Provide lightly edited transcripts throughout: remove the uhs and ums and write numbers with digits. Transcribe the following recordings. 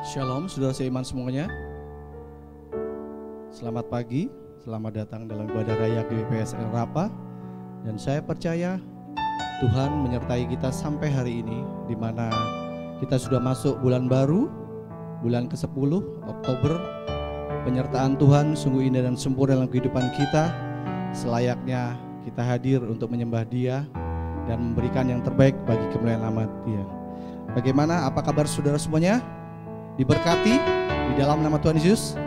Shalom, saudara seiman semuanya. Selamat pagi, selamat datang dalam ibadah raya GWPSL Rapa. Dan saya percaya Tuhan menyertai kita sampai hari ini, di mana kita sudah masuk bulan baru, bulan ke-10 Oktober. Penyertaan Tuhan sungguh indah dan sempurna dalam kehidupan kita. Selayaknya kita hadir untuk menyembah Dia dan memberikan yang terbaik bagi kemuliaan nama Dia. Bagaimana? Apa kabar saudara semuanya? Diberkati di dalam nama Tuhan Yesus.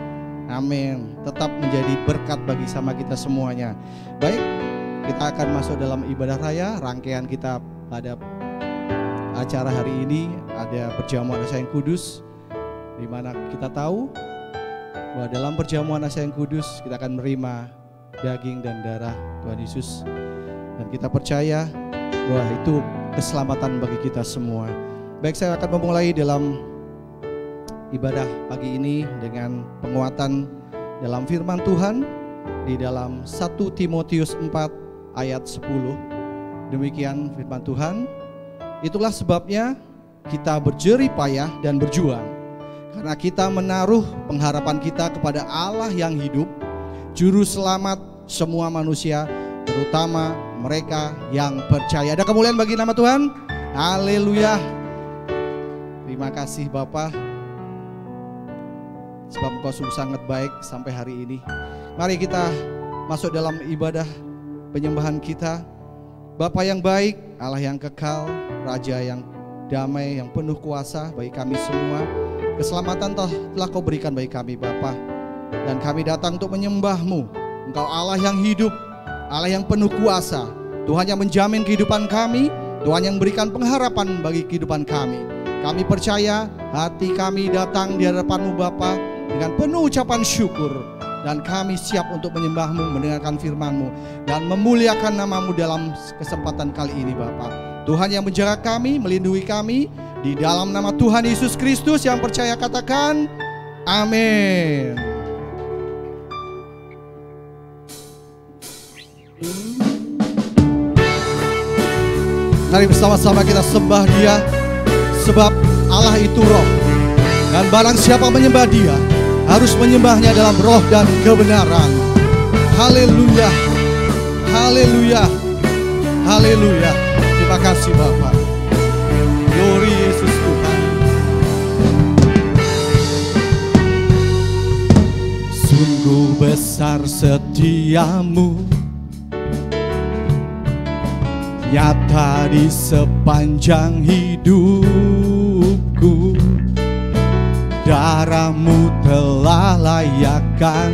Amin. Tetap menjadi berkat bagi sama kita semuanya. Baik, kita akan masuk dalam ibadah raya. Rangkaian kita pada acara hari ini ada perjamuan Nasa yang Kudus, di mana kita tahu bahwa dalam perjamuan Nasa yang Kudus kita akan menerima daging dan darah Tuhan Yesus. Dan kita percaya bahwa itu keselamatan bagi kita semua. Baik, saya akan memulai dalam ibadah pagi ini dengan penguatan dalam firman Tuhan di dalam 1 Timotius 4 ayat 10. Demikian firman Tuhan. Itulah sebabnya kita berjerih payah dan berjuang, karena kita menaruh pengharapan kita kepada Allah yang hidup, juru selamat semua manusia, terutama mereka yang percaya. Ada kemuliaan bagi nama Tuhan. Haleluya. Terima kasih Bapak, sebab Engkau sungguh sangat baik sampai hari ini. Mari kita masuk dalam ibadah penyembahan kita. Bapa yang baik, Allah yang kekal, Raja yang damai, yang penuh kuasa bagi kami semua. Keselamatan telah Kau berikan bagi kami Bapa. Dan kami datang untuk menyembah-Mu. Engkau Allah yang hidup, Allah yang penuh kuasa. Tuhan yang menjamin kehidupan kami, Tuhan yang memberikan pengharapan bagi kehidupan kami. Kami percaya hati kami datang di hadapan-Mu Bapa dengan penuh ucapan syukur, dan kami siap untuk menyembah-Mu, mendengarkan firman-Mu, dan memuliakan nama-Mu dalam kesempatan kali ini Bapa. Tuhan yang menjaga kami, melindungi kami, di dalam nama Tuhan Yesus Kristus. Yang percaya katakan amin. Mari bersama-sama kita sembah Dia, sebab Allah itu roh, dan barang siapa menyembah Dia harus menyembahnya dalam roh dan kebenaran. Haleluya, haleluya, haleluya. Terima kasih Bapa. Glory Yesus Tuhan. Sungguh besar setiamu, nyata di sepanjang hidupku. Darah-Mu telah layakkan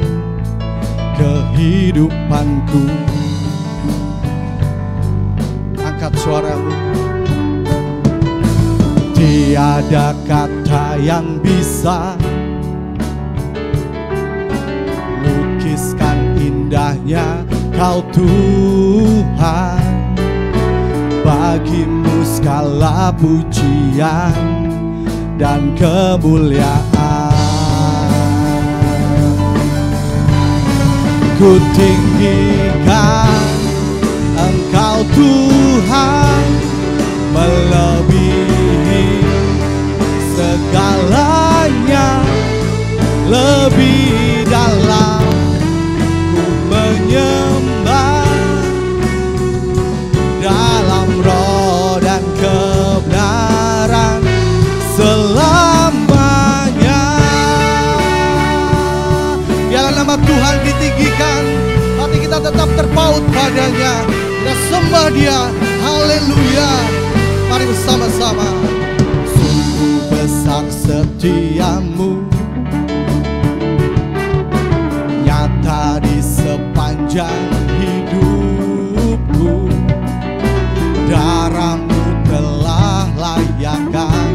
kehidupanku. Angkat suaramu. Tiada kata yang bisa lukiskan indahnya Kau Tuhan. Bagi-Mu segala pujian dan kemuliaan. Ku tinggikan Engkau Tuhan, melebihi segalanya, lebih dalam ku menyembah dalam roh dan kebenaran selamanya. Biarlah nama Tuhan ditinggikan, hati kita tetap terpaut padanya. Kita sembah Dia, haleluya. Mari bersama-sama. Sungguh besar setiamu, nyata di sepanjang hidupku. Darah-Mu telah layakkan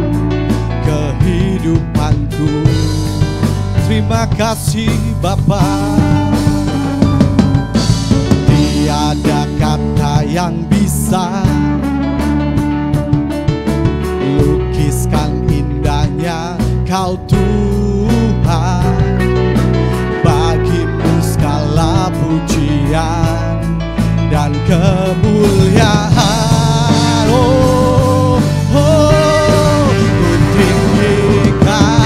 kehidupanku. Terima kasih Bapa. Tiada kata yang bisa lukiskan indahnya Kau Tuhan. Bagi-Mu segala pujian dan kemuliaan. Oh, oh, ku tinggikan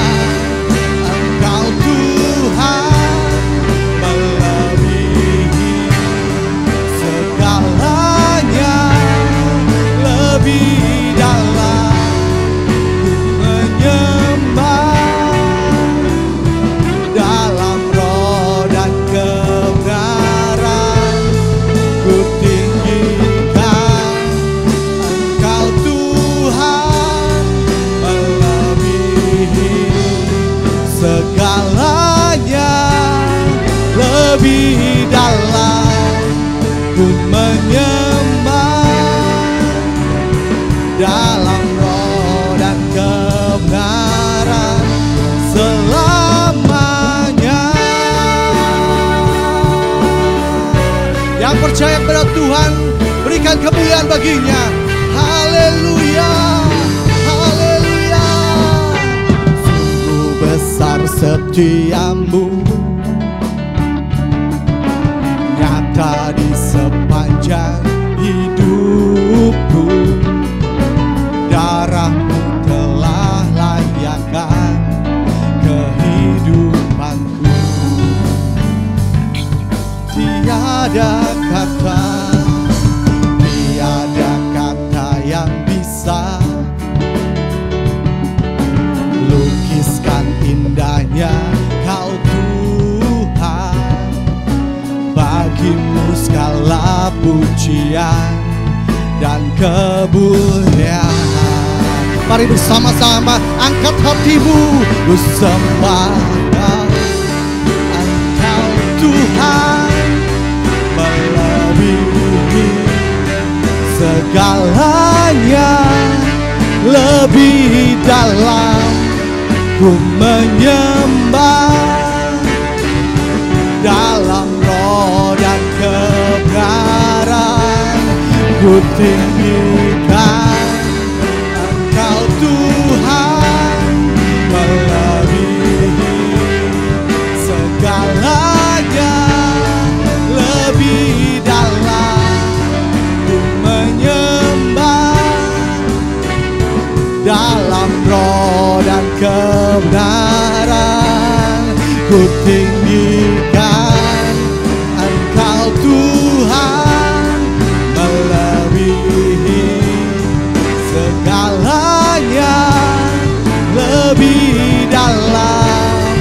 Tuhan, berikan kemuliaan baginya. Haleluya, haleluya. Sungguh besar setiamu, nyata di sepanjang hidupku. Darahmu telah layakkan kehidupanku. Tiada kata yang bisa lukiskan indahnya Kau Tuhan. Bagimu segala pujian dan kemuliaan. Mari bersama-sama angkat hatimu, ku sembah Engkau Tuhan, melebihi segalanya, lebih dalam ku menyembah, dalam roh dan kebenaran ku tinggikan Engkau Tuhan, melebihi segalanya, lebih dalam ku menyembah, dalam roh dan kebenaran ku tinggikan Engkau Tuhan, melebihi segalanya, lebih dalam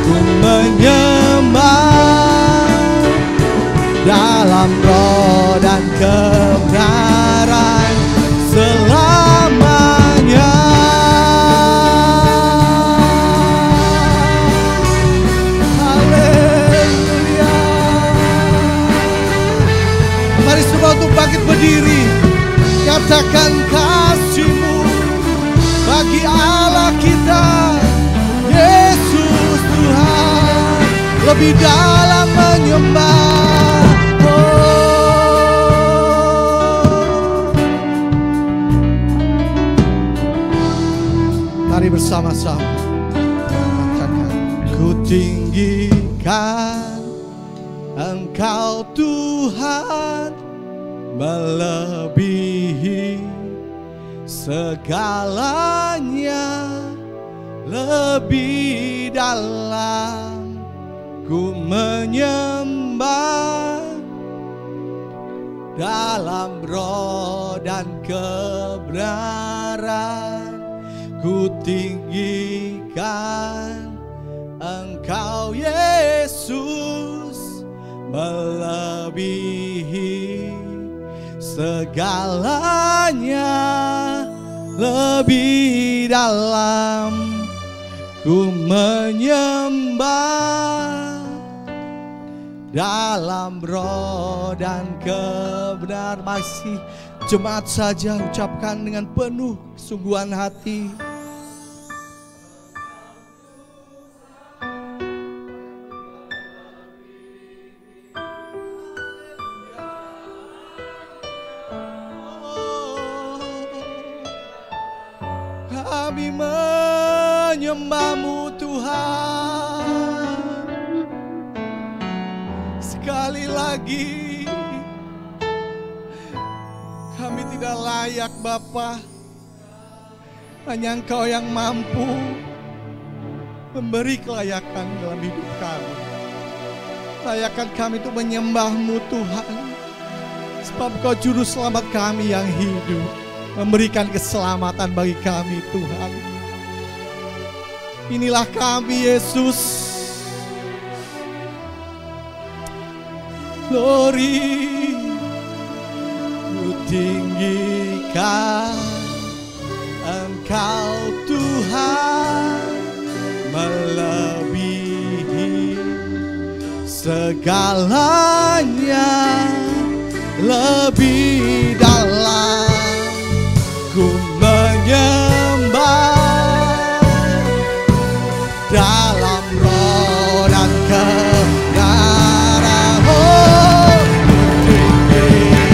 ku menyembah, dalam roh dan kebenaran selamanya. Haleluya. Mari semua untuk bangkit berdiri, nyatakan kasih-Mu bagi Allah kita, Yesus Tuhan, lebih dalam menyembah. Mari bersama-sama katakan, ku tinggikan Engkau Tuhan, melebihi segalanya, lebih dalam ku menyembah, dalam roh dan kebenaran ku tinggikan Engkau Yesus, melebihi segalanya, lebih dalam ku menyembah, dalam roh dan kebenaran. Masih jemaat saja ucapkan dengan penuh kesungguhan hati. Kami menyembah-Mu Tuhan. Sekali lagi kami tidak layak Bapa, hanya Engkau yang mampu memberi kelayakan dalam hidup kami. Layakan kami untuk menyembah-Mu Tuhan, sebab Engkau juru selamat kami yang hidup, memberikan keselamatan bagi kami Tuhan. Inilah kami Yesus. Glory, ku tinggikan Engkau Tuhan, melebihi segalanya, lebih dalam ku menyembah, dalam roh dan kebenaran. Oh, ku tinggikan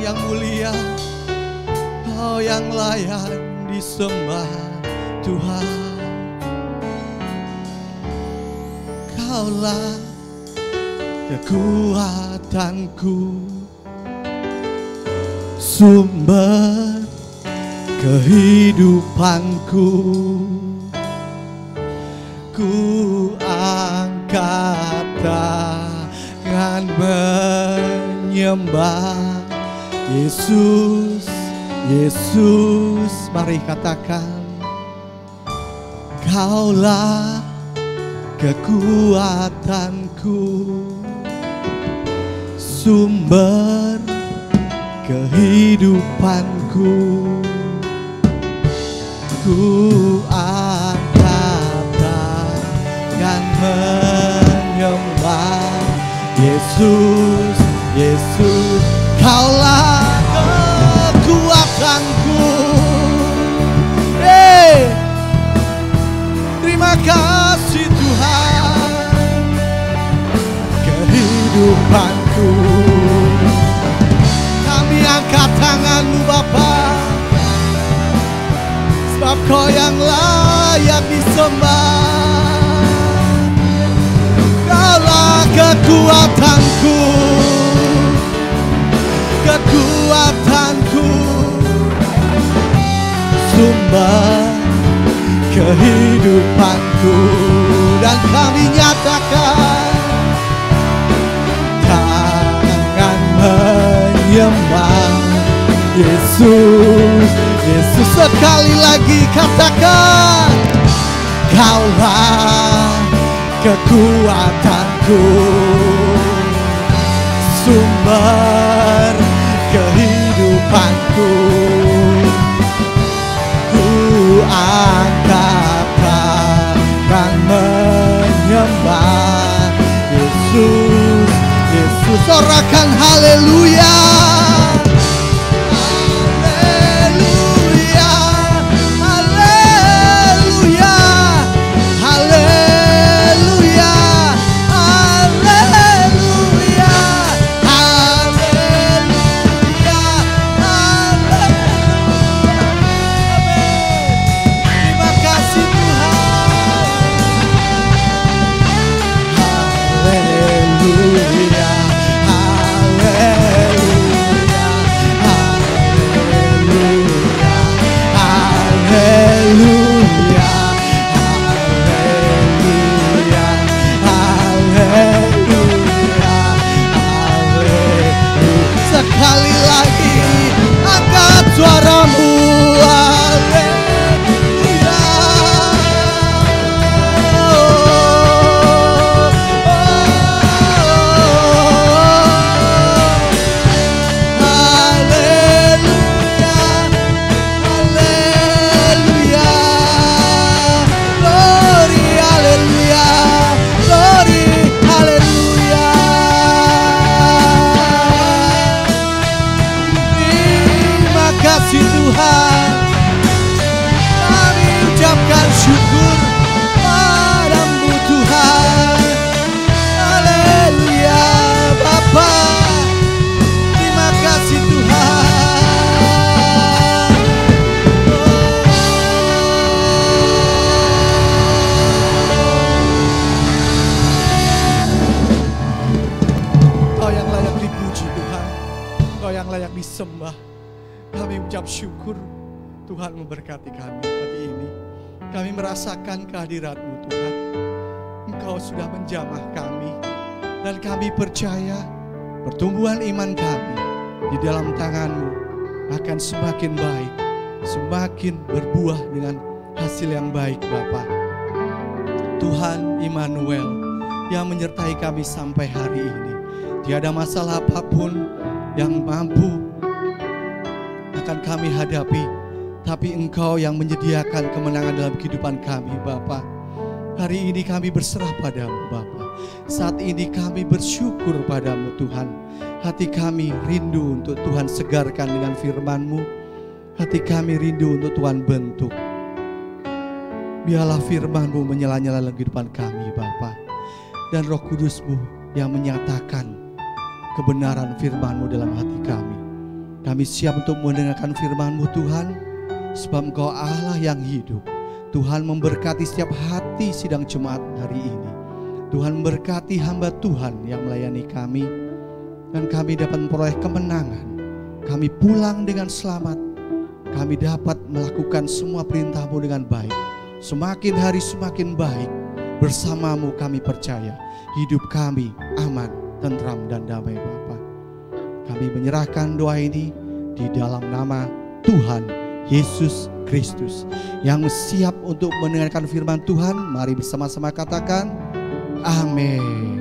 yang mulia, Kau yang layak disembah Tuhan. Kaulah kekuatanku, sumber kehidupanku. Ku angkat tangan menyembah Yesus, Yesus. Mari katakan, Kaulah kekuatanku, sumber kehidupanku. Ku angkat tangan menyembah Yesus, Yesus. Kaulah kekuatanku. Terima kasih Tuhan, kehidupanku. Kami angkat tangan-Mu Bapa, sebab Kau yang layak disembah. Kaulah kekuatanku, kekuatanku, sumber kehidupanku. Dan kami nyatakan tangan menyembah Yesus, Yesus. Sekali lagi katakan, Kaulah kekuatanku, sumber kehidupanku. Ku angkat tangan menyembah Yesus, Yesus. Sorakan haleluya, haleluya, haleluya, haleluya, haleluya, haleluya, haleluya. Terima kasih Tuhan. Haleluya, haleluya, haleluya, haleluya, haleluya, haleluya. Sekali lagi angkat suaramu, haleluya. Tuhan, kami ucapkan syukur padamu Tuhan. Haleluya Bapa, terima kasih Tuhan. Kau yang layak dipuji Tuhan, Kau yang layak disembah. Kami ucap syukur Tuhan memberkati kami hari ini. Kami merasakan kehadirat-Mu Tuhan. Engkau sudah menjamah kami. Dan kami percaya pertumbuhan iman kami di dalam tangan-Mu akan semakin baik, semakin berbuah dengan hasil yang baik Bapa. Tuhan Immanuel yang menyertai kami sampai hari ini. Tiada masalah apapun yang mampu akan kami hadapi, tapi Engkau yang menyediakan kemenangan dalam kehidupan kami Bapa. Hari ini kami berserah padamu Bapa. Saat ini kami bersyukur padamu Tuhan. Hati kami rindu untuk Tuhan segarkan dengan firman-Mu. Hati kami rindu untuk Tuhan bentuk. Biarlah firman-Mu menyala-nyala dalam kehidupan kami Bapa. Dan Roh Kudus-Mu yang menyatakan kebenaran firman-Mu dalam hati kami. Kami siap untuk mendengarkan firman-Mu Tuhan, sebab Engkau Allah yang hidup. Tuhan memberkati setiap hati sidang Jumat hari ini. Tuhan memberkati hamba Tuhan yang melayani kami, dan kami dapat memperoleh kemenangan. Kami pulang dengan selamat. Kami dapat melakukan semua perintah-Mu dengan baik. Semakin hari semakin baik. Bersama-Mu kami percaya hidup kami aman, tentram, dan damai Bapa. Kami menyerahkan doa ini di dalam nama Tuhan Yesus Kristus yang siap untuk mendengarkan firman Tuhan. Mari bersama-sama katakan amin.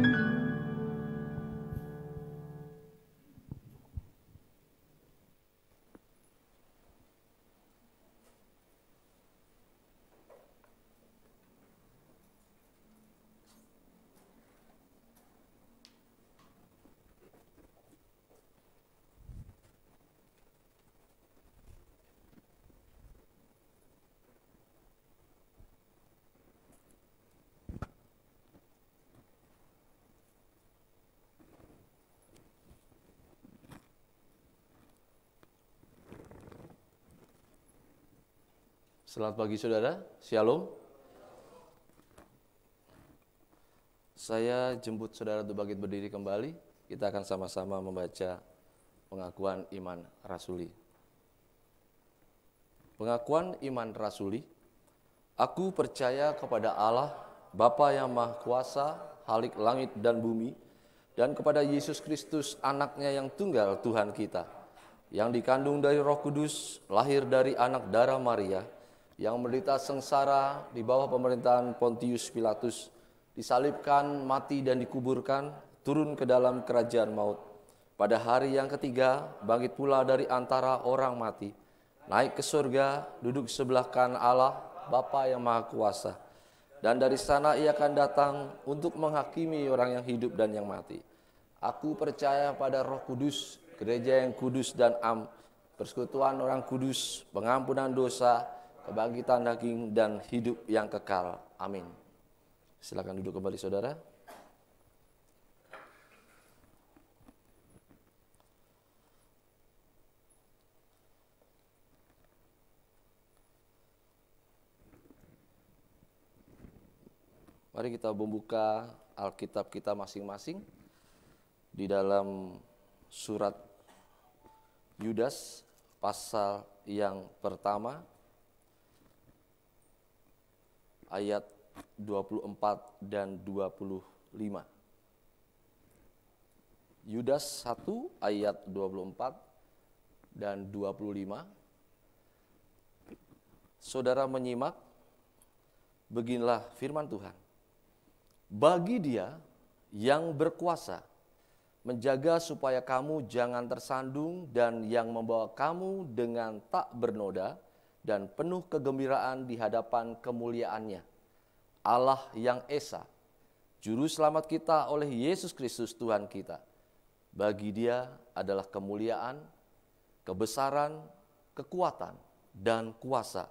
Selamat pagi saudara, Shalom. Saya jemput saudara untuk bangkit berdiri kembali. Kita akan sama-sama membaca pengakuan iman rasuli. Pengakuan iman rasuli. Aku percaya kepada Allah, Bapa yang Maha Kuasa, Khalik langit dan bumi, dan kepada Yesus Kristus, anaknya yang tunggal Tuhan kita, yang dikandung dari Roh Kudus, lahir dari anak darah Maria, yang menderita sengsara di bawah pemerintahan Pontius Pilatus, disalibkan, mati dan dikuburkan, turun ke dalam kerajaan maut. Pada hari yang ketiga, bangkit pula dari antara orang mati, naik ke surga, duduk sebelah kanan Allah, Bapa yang Maha Kuasa. Dan dari sana ia akan datang untuk menghakimi orang yang hidup dan yang mati. Aku percaya pada Roh Kudus, gereja yang kudus dan persekutuan orang kudus, pengampunan dosa, kebangkitan daging dan hidup yang kekal. Amin. Silakan duduk kembali saudara. Mari kita membuka Alkitab kita masing-masing di dalam surat Yudas pasal yang pertama, ayat 24 dan 25. Yudas 1 ayat 24 dan 25. Saudara menyimak, beginilah firman Tuhan. Bagi Dia yang berkuasa menjaga supaya kamu jangan tersandung dan yang membawa kamu dengan tak bernoda dan penuh kegembiraan di hadapan kemuliaannya. Allah yang Esa, Juru Selamat kita oleh Yesus Kristus Tuhan kita. Bagi Dia adalah kemuliaan, kebesaran, kekuatan, dan kuasa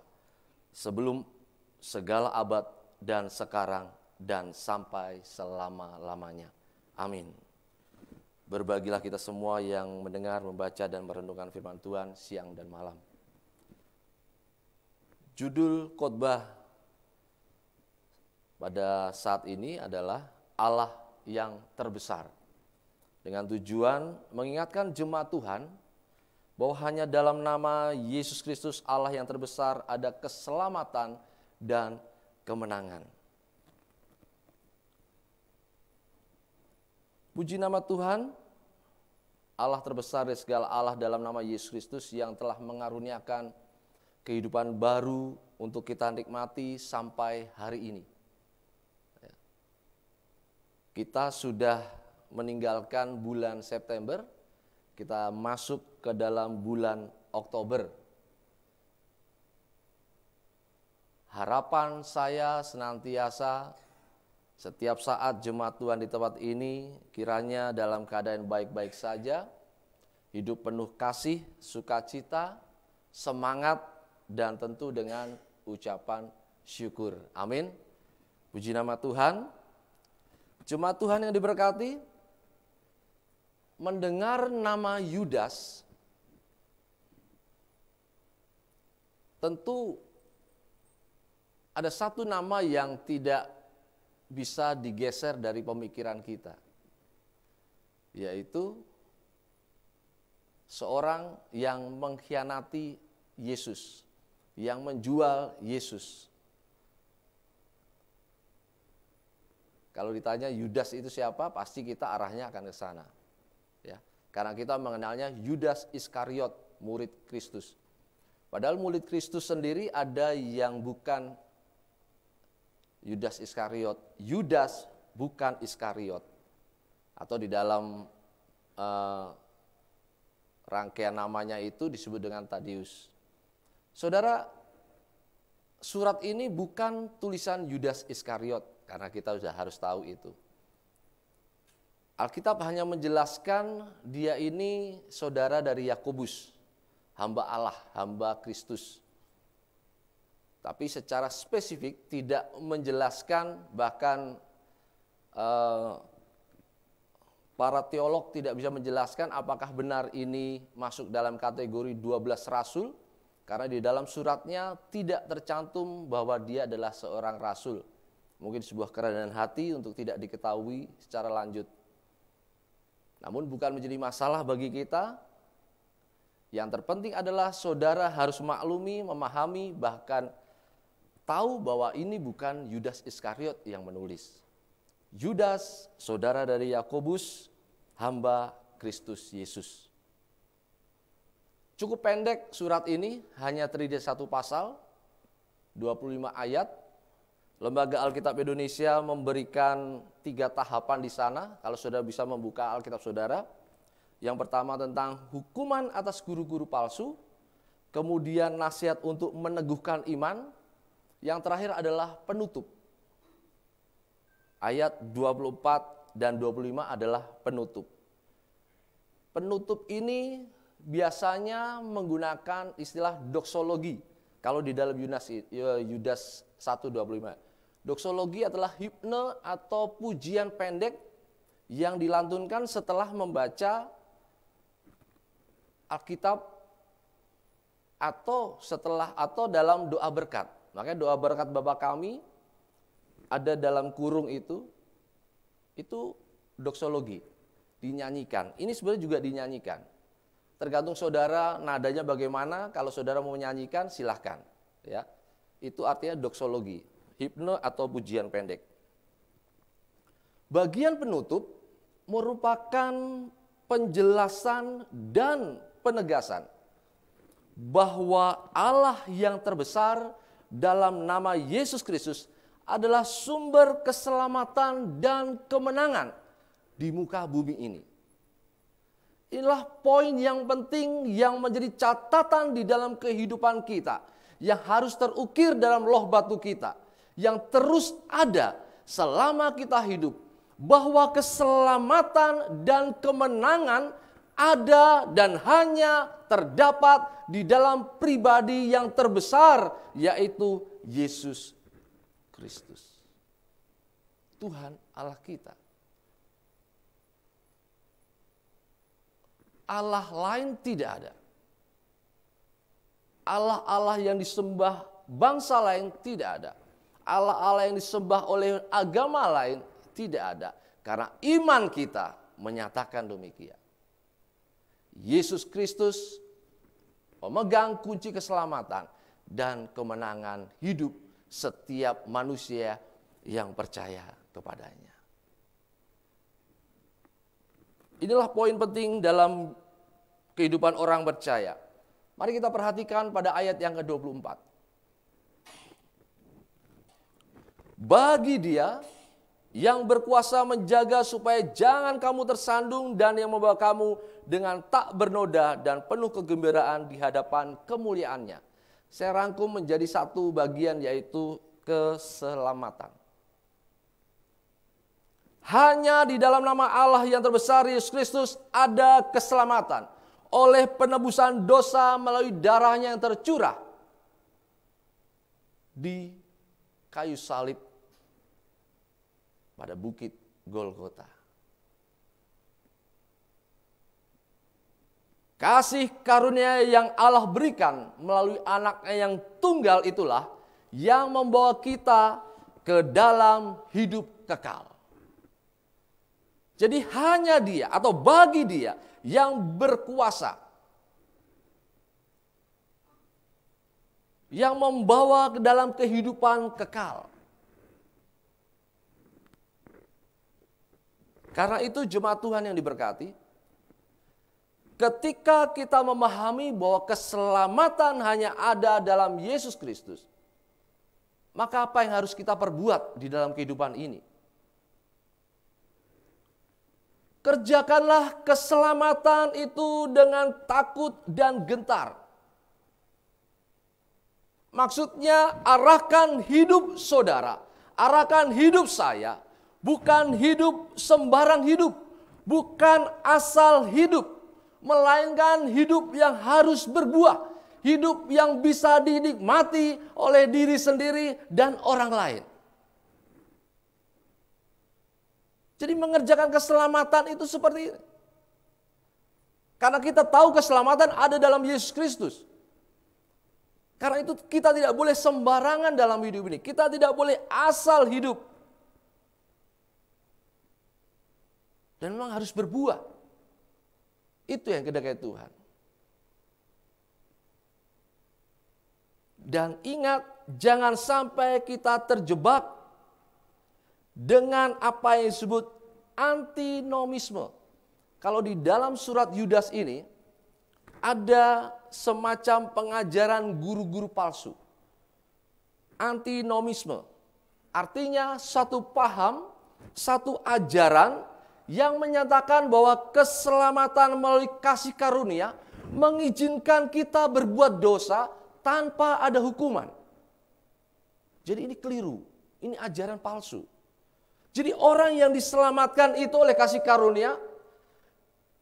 sebelum segala abad dan sekarang dan sampai selama-lamanya. Amin. Berbagilah kita semua yang mendengar, membaca, dan merenungkan firman Tuhan siang dan malam. Judul khotbah pada saat ini adalah Allah yang terbesar. Dengan tujuan mengingatkan jemaat Tuhan bahwa hanya dalam nama Yesus Kristus Allah yang terbesar ada keselamatan dan kemenangan. Puji nama Tuhan, Allah terbesar dari segala Allah dalam nama Yesus Kristus yang telah mengaruniakan kehidupan baru untuk kita nikmati sampai hari ini. Kita sudah meninggalkan bulan September, kita masuk ke dalam bulan Oktober. Harapan saya senantiasa setiap saat jemaat Tuhan di tempat ini kiranya dalam keadaan baik-baik saja, hidup penuh kasih, sukacita, semangat, dan tentu dengan ucapan syukur. Amin. Puji nama Tuhan. Jemaat Tuhan yang diberkati, mendengar nama Yudas tentu ada satu nama yang tidak bisa digeser dari pemikiran kita, yaitu seorang yang mengkhianati Yesus, yang menjual Yesus. Kalau ditanya Yudas itu siapa, pasti kita arahnya akan ke sana. Ya, karena kita mengenalnya Yudas Iskariot, murid Kristus. Padahal murid Kristus sendiri ada yang bukan Yudas Iskariot. Yudas bukan Iskariot. Atau di dalam rangkaian namanya itu disebut dengan Tadeus. Saudara, surat ini bukan tulisan Yudas Iskariot, karena kita sudah harus tahu itu. Alkitab hanya menjelaskan dia ini saudara dari Yakobus, hamba Allah, hamba Kristus. Tapi secara spesifik tidak menjelaskan, bahkan para teolog tidak bisa menjelaskan apakah benar ini masuk dalam kategori 12 rasul, karena di dalam suratnya tidak tercantum bahwa dia adalah seorang rasul. Mungkin sebuah kerendahan hati untuk tidak diketahui secara lanjut. Namun bukan menjadi masalah bagi kita. Yang terpenting adalah saudara harus maklumi, memahami, bahkan tahu bahwa ini bukan Yudas Iskariot yang menulis. Yudas, saudara dari Yakobus, hamba Kristus Yesus. Cukup pendek surat ini, hanya terdiri dari 1 pasal, 25 ayat. Lembaga Alkitab Indonesia memberikan 3 tahapan di sana, kalau saudara bisa membuka Alkitab saudara. Yang pertama tentang hukuman atas guru-guru palsu, kemudian nasihat untuk meneguhkan iman, yang terakhir adalah penutup. Ayat 24 dan 25 adalah penutup. Penutup ini biasanya menggunakan istilah doksologi. Kalau di dalam Yudas 1:25. Doksologi adalah himne atau pujian pendek yang dilantunkan setelah membaca Alkitab atau dalam doa berkat. Makanya doa berkat Bapa kami ada dalam kurung itu doksologi, dinyanyikan. Ini sebenarnya juga dinyanyikan. Tergantung saudara nadanya bagaimana. Kalau saudara mau menyanyikan silahkan, ya. Itu artinya doksologi, himne atau pujian pendek. Bagian penutup merupakan penjelasan dan penegasan bahwa Allah yang terbesar dalam nama Yesus Kristus adalah sumber keselamatan dan kemenangan di muka bumi ini. Inilah poin yang penting yang menjadi catatan di dalam kehidupan kita, yang harus terukir dalam loh batu kita, yang terus ada selama kita hidup, bahwa keselamatan dan kemenangan ada dan hanya terdapat di dalam pribadi yang terbesar, yaitu Yesus Kristus, Tuhan Allah kita. Allah lain tidak ada. Allah-Allah yang disembah bangsa lain tidak ada. Allah-Allah yang disembah oleh agama lain tidak ada. Karena iman kita menyatakan demikian. Yesus Kristus pemegang kunci keselamatan dan kemenangan hidup setiap manusia yang percaya kepadanya. Inilah poin penting dalam kehidupan orang percaya. Mari kita perhatikan pada ayat yang ke-24. Bagi Dia yang berkuasa menjaga supaya jangan kamu tersandung dan yang membawa kamu dengan tak bernoda dan penuh kegembiraan di hadapan kemuliaannya. Saya rangkum menjadi satu bagian, yaitu keselamatan. Hanya di dalam nama Allah yang terbesar Yesus Kristus ada keselamatan oleh penebusan dosa melalui darahnya yang tercurah di kayu salib pada bukit Golgota. Kasih karunia yang Allah berikan melalui anaknya yang tunggal itulah yang membawa kita ke dalam hidup kekal. Jadi hanya Dia atau bagi Dia yang berkuasa, yang membawa ke dalam kehidupan kekal. Karena itu jemaat Tuhan yang diberkati, ketika kita memahami bahwa keselamatan hanya ada dalam Yesus Kristus, maka apa yang harus kita perbuat di dalam kehidupan ini? Kerjakanlah keselamatan itu dengan takut dan gentar. Maksudnya arahkan hidup saudara, arahkan hidup saya, bukan hidup sembarang hidup, bukan asal hidup, melainkan hidup yang harus berbuah, hidup yang bisa dinikmati oleh diri sendiri dan orang lain. Jadi mengerjakan keselamatan itu seperti ini. Karena kita tahu keselamatan ada dalam Yesus Kristus. Karena itu kita tidak boleh sembarangan dalam hidup ini. Kita tidak boleh asal hidup. Dan memang harus berbuah. Itu yang kehendak Tuhan. Dan ingat, jangan sampai kita terjebak dengan apa yang disebut antinomisme. Kalau di dalam surat Yudas ini ada semacam pengajaran guru-guru palsu. Antinomisme artinya satu paham, satu ajaran yang menyatakan bahwa keselamatan melalui kasih karunia mengizinkan kita berbuat dosa tanpa ada hukuman. Jadi ini keliru, ini ajaran palsu. Jadi orang yang diselamatkan itu oleh kasih karunia,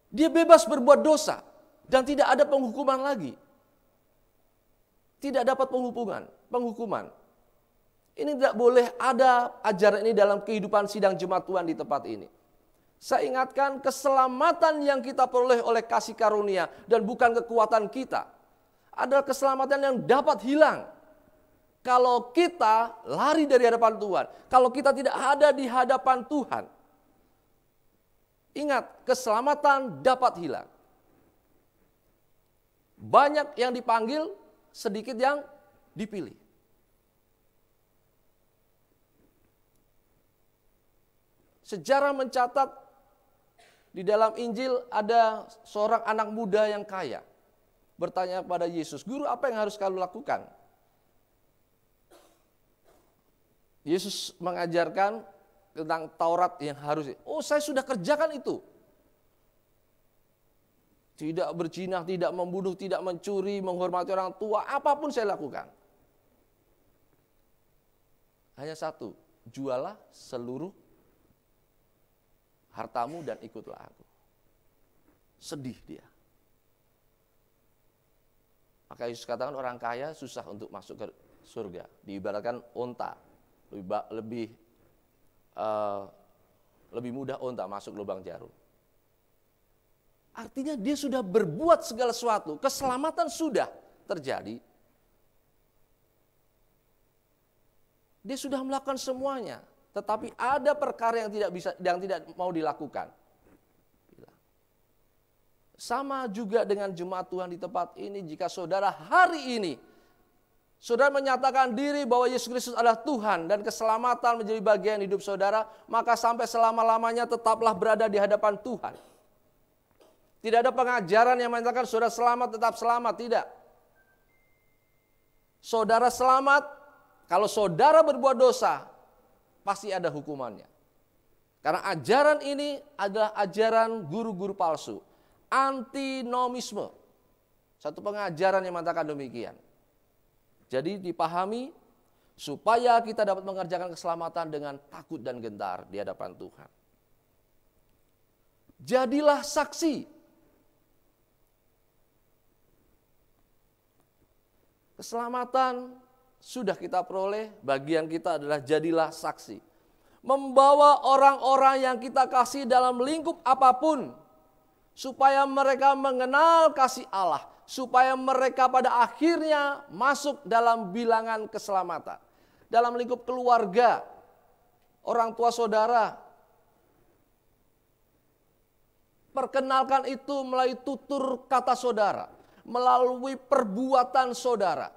dia bebas berbuat dosa dan tidak ada penghukuman lagi. Tidak dapat penghukuman. Ini tidak boleh ada ajaran ini dalam kehidupan sidang jemaat Tuhan di tempat ini. Saya ingatkan, keselamatan yang kita peroleh oleh kasih karunia dan bukan kekuatan kita adalah keselamatan yang dapat hilang kalau kita lari dari hadapan Tuhan, kalau kita tidak ada di hadapan Tuhan. Ingat, keselamatan dapat hilang. Banyak yang dipanggil, sedikit yang dipilih. Sejarah mencatat di dalam Injil ada seorang anak muda yang kaya. Bertanya kepada Yesus, "Guru, apa yang harus kau lakukan?" Yesus mengajarkan tentang Taurat yang harus. "Oh, saya sudah kerjakan itu. Tidak berzina, tidak membunuh, tidak mencuri, menghormati orang tua, apapun saya lakukan." Hanya satu, jualah seluruh hartamu dan ikutlah aku. Sedih dia. Maka Yesus katakan orang kaya susah untuk masuk ke surga. Diibaratkan onta. Lebih mudah onta masuk lubang jarum. Artinya dia sudah berbuat segala sesuatu. Keselamatan sudah terjadi. Dia sudah melakukan semuanya. Tetapi ada perkara yang tidak mau dilakukan. Sama juga dengan jemaat Tuhan di tempat ini, jika saudara hari ini saudara menyatakan diri bahwa Yesus Kristus adalah Tuhan dan keselamatan menjadi bagian hidup saudara, maka sampai selama-lamanya tetaplah berada di hadapan Tuhan. Tidak ada pengajaran yang menyatakan saudara selamat tetap selamat, tidak. Saudara selamat, kalau saudara berbuat dosa, pasti ada hukumannya. Karena ajaran ini adalah ajaran guru-guru palsu. Antinomisme. Satu pengajaran yang mengatakan demikian. Jadi dipahami supaya kita dapat mengerjakan keselamatan dengan takut dan gentar di hadapan Tuhan. Jadilah saksi. Keselamatan sudah kita peroleh, bagian kita adalah jadilah saksi. Membawa orang-orang yang kita kasih dalam lingkup apapun supaya mereka mengenal kasih Allah, supaya mereka pada akhirnya masuk dalam bilangan keselamatan. Dalam lingkup keluarga, orang tua saudara, perkenalkan itu melalui tutur kata saudara, melalui perbuatan saudara.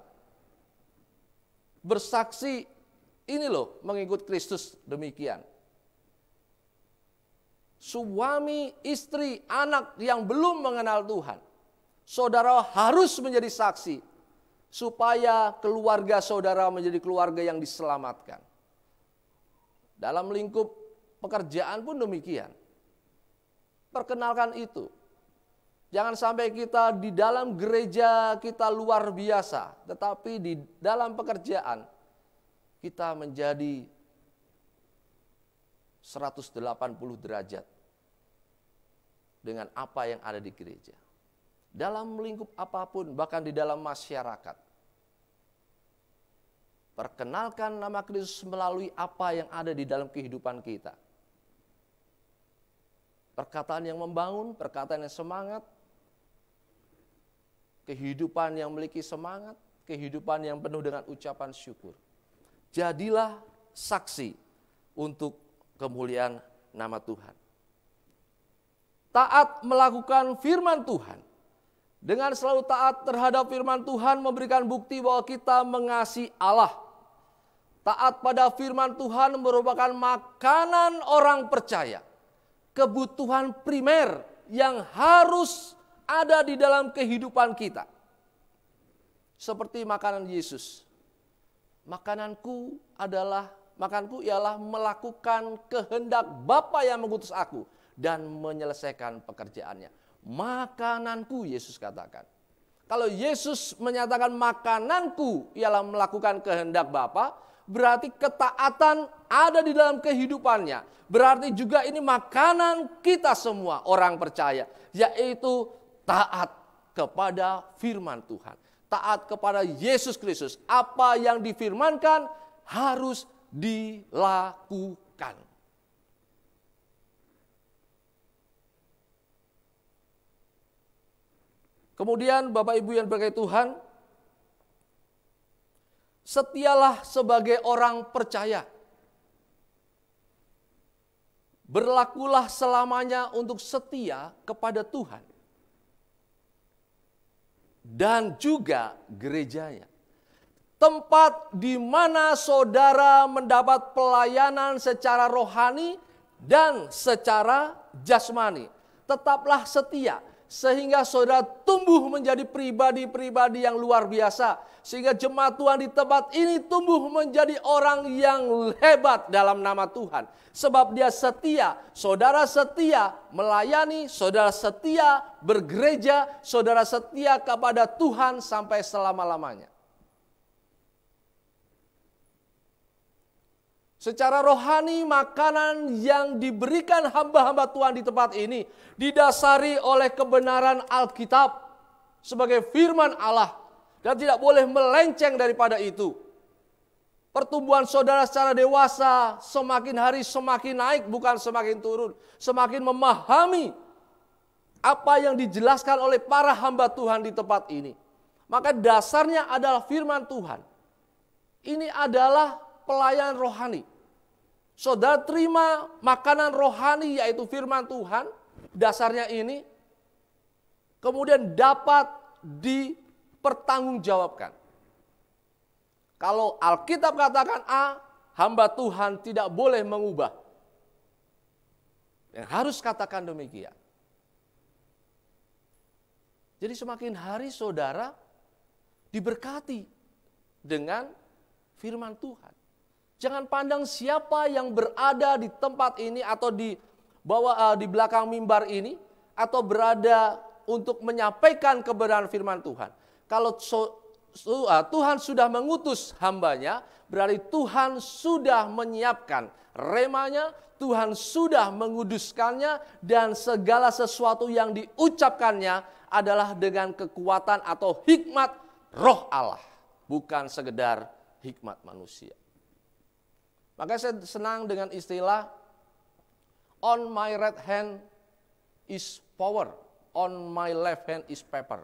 Bersaksi, ini loh mengikut Kristus demikian. Suami, istri, anak yang belum mengenal Tuhan, saudara harus menjadi saksi supaya keluarga saudara menjadi keluarga yang diselamatkan. Dalam lingkup pekerjaan pun demikian. Perkenalkan itu. Jangan sampai kita di dalam gereja kita luar biasa, tetapi di dalam pekerjaan kita menjadi 180 derajat dengan apa yang ada di gereja. Dalam lingkup apapun, bahkan di dalam masyarakat. Perkenalkan nama Kristus melalui apa yang ada di dalam kehidupan kita. Perkataan yang membangun, perkataan yang semangat, kehidupan yang memiliki semangat, kehidupan yang penuh dengan ucapan syukur. Jadilah saksi untuk kemuliaan nama Tuhan. Taat melakukan firman Tuhan. Dengan selalu taat terhadap firman Tuhan memberikan bukti bahwa kita mengasihi Allah. Taat pada firman Tuhan merupakan makanan orang percaya. Kebutuhan primer yang harus ada di dalam kehidupan kita. Seperti makanan Yesus. Makananku ialah melakukan kehendak Bapa yang mengutus aku dan menyelesaikan pekerjaannya. Makananku, Yesus katakan. Kalau Yesus menyatakan makananku ialah melakukan kehendak Bapa, berarti ketaatan ada di dalam kehidupannya. Berarti juga ini makanan kita semua orang percaya, yaitu taat kepada firman Tuhan. Taat kepada Yesus Kristus. Apa yang difirmankan harus dilakukan. Kemudian Bapak Ibu yang berkati Tuhan, setialah sebagai orang percaya. Berlakulah selamanya untuk setia kepada Tuhan. Dan juga gerejanya. Tempat di mana saudara mendapat pelayanan secara rohani dan secara jasmani. Tetaplah setia. Sehingga saudara tumbuh menjadi pribadi-pribadi yang luar biasa. Sehingga jemaat Tuhan di tempat ini tumbuh menjadi orang yang hebat dalam nama Tuhan. Sebab dia setia, saudara setia melayani, saudara setia bergereja, saudara setia kepada Tuhan sampai selama-lamanya. Secara rohani, makanan yang diberikan hamba-hamba Tuhan di tempat ini didasari oleh kebenaran Alkitab sebagai firman Allah dan tidak boleh melenceng daripada itu. Pertumbuhan saudara secara dewasa semakin hari semakin naik, bukan semakin turun. Semakin memahami apa yang dijelaskan oleh para hamba Tuhan di tempat ini. Maka dasarnya adalah firman Tuhan. Ini adalah pelayanan rohani. Saudara terima makanan rohani yaitu firman Tuhan, dasarnya ini, kemudian dapat dipertanggungjawabkan. Kalau Alkitab katakan A, hamba Tuhan tidak boleh mengubah. Yang harus katakan demikian. Jadi semakin hari saudara diberkati dengan firman Tuhan. Jangan pandang siapa yang berada di tempat ini atau di belakang mimbar ini atau berada untuk menyampaikan kebenaran firman Tuhan. Kalau Tuhan sudah mengutus hambanya, berarti Tuhan sudah menyiapkan remanya, Tuhan sudah menguduskannya, dan segala sesuatu yang diucapkannya adalah dengan kekuatan atau hikmat Roh Allah, bukan sekedar hikmat manusia. Maka saya senang dengan istilah on my right hand is power. On my left hand is paper.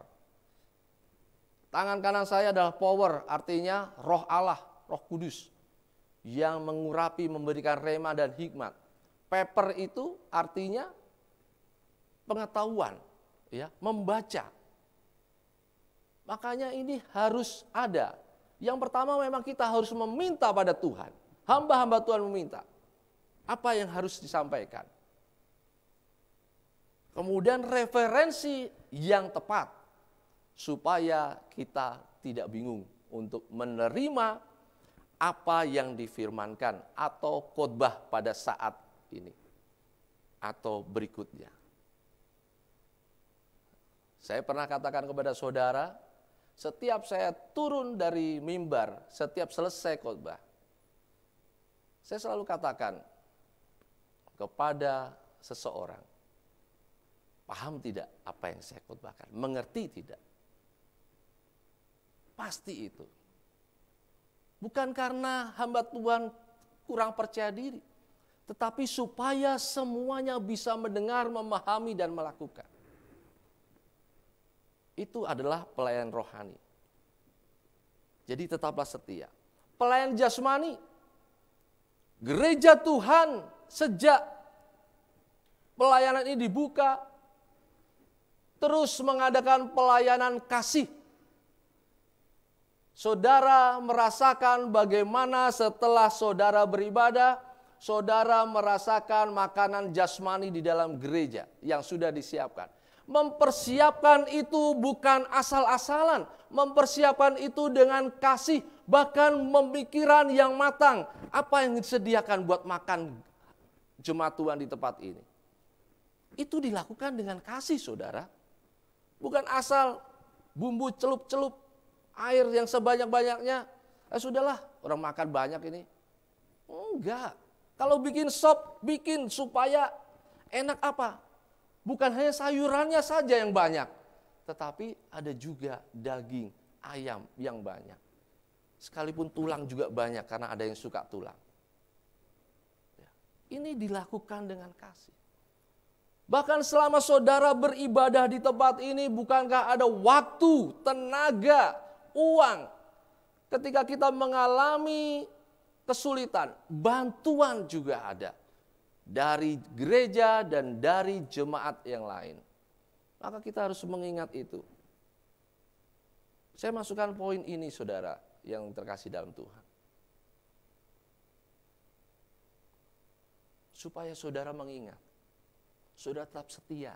Tangan kanan saya adalah power, artinya roh Allah, roh kudus, yang mengurapi, memberikan rema dan hikmat. Paper itu artinya pengetahuan, ya, membaca. Makanya ini harus ada. Yang pertama memang kita harus meminta pada Tuhan. Hamba-hamba Tuhan meminta. Apa yang harus disampaikan? Kemudian referensi yang tepat. Supaya kita tidak bingung untuk menerima apa yang difirmankan atau khotbah pada saat ini. Atau berikutnya. Saya pernah katakan kepada saudara, setiap saya turun dari mimbar, setiap selesai khotbah, saya selalu katakan kepada seseorang, paham tidak apa yang saya khotbahkan? Mengerti tidak? Pasti itu. Bukan karena hamba Tuhan kurang percaya diri, tetapi supaya semuanya bisa mendengar, memahami, dan melakukan. Itu adalah pelayan rohani. Jadi tetaplah setia. Pelayan jasmani, gereja Tuhan sejak pelayanan ini dibuka, terus mengadakan pelayanan kasih. Saudara merasakan bagaimana setelah saudara beribadah, saudara merasakan makanan jasmani di dalam gereja yang sudah disiapkan. Mempersiapkan itu bukan asal-asalan, mempersiapkan itu dengan kasih, bahkan pemikiran yang matang. Apa yang disediakan buat makan jemaat Tuhan di tempat ini? Itu dilakukan dengan kasih, saudara. Bukan asal bumbu celup-celup, air yang sebanyak-banyaknya. Sudahlah, orang makan banyak ini. Enggak. Kalau bikin sop, bikin supaya enak apa? Bukan hanya sayurannya saja yang banyak, tetapi ada juga daging, ayam yang banyak. Sekalipun tulang juga banyak karena ada yang suka tulang. Ini dilakukan dengan kasih. Bahkan selama saudara beribadah di tempat ini, bukankah ada waktu, tenaga, uang. Ketika kita mengalami kesulitan, bantuan juga ada. Dari gereja dan dari jemaat yang lain. Maka kita harus mengingat itu. Saya masukkan poin ini, saudara, yang terkasih dalam Tuhan. Supaya saudara mengingat. Saudara tetap setia.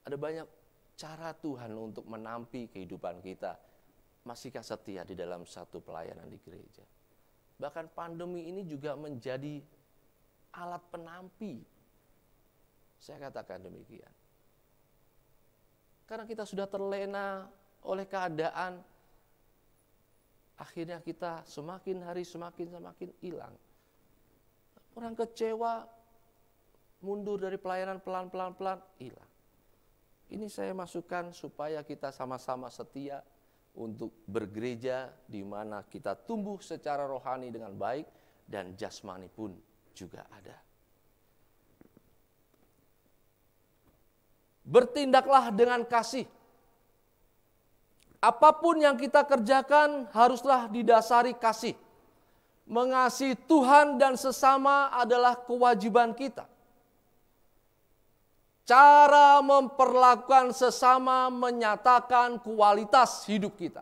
Ada banyak cara Tuhan untuk menampi kehidupan kita. Masihkah setia di dalam satu pelayanan di gereja? Bahkan pandemi ini juga menjadi alat penampi. Saya katakan demikian. Karena kita sudah terlena oleh keadaan, akhirnya kita semakin hari semakin hilang. Orang kecewa, mundur dari pelayanan pelan-pelan hilang. Ini saya masukkan supaya kita sama-sama setia untuk bergereja di mana kita tumbuh secara rohani dengan baik dan jasmani pun juga ada. Bertindaklah dengan kasih. Apapun yang kita kerjakan haruslah didasari kasih. Mengasihi Tuhan dan sesama adalah kewajiban kita. Cara memperlakukan sesama menyatakan kualitas hidup kita.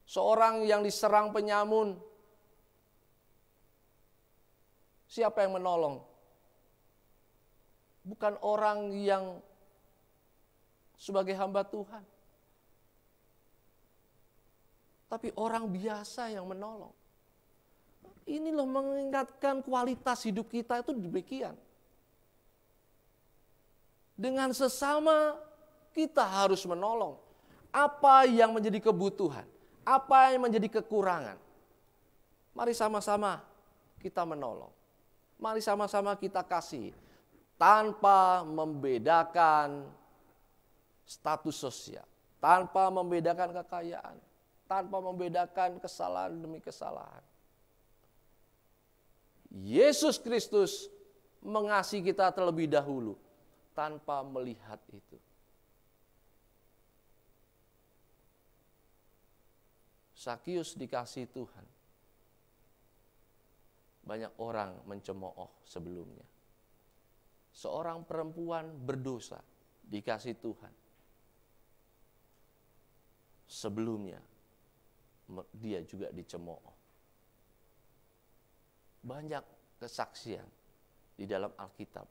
Seorang yang diserang penyamun, siapa yang menolong? Bukan orang yang sebagai hamba Tuhan, tapi orang biasa yang menolong. Ini loh mengingatkan kualitas hidup kita itu demikian. Dengan sesama kita harus menolong. Apa yang menjadi kebutuhan, apa yang menjadi kekurangan. Mari sama-sama kita menolong. Mari sama-sama kita kasih. Tanpa membedakan status sosial. Tanpa membedakan kekayaan. Tanpa membedakan kesalahan demi kesalahan. Yesus Kristus mengasihi kita terlebih dahulu tanpa melihat itu. Zakius dikasihi Tuhan. Banyak orang mencemooh sebelumnya. Seorang perempuan berdosa dikasihi Tuhan. Sebelumnya dia juga dicemooh. Banyak kesaksian di dalam Alkitab.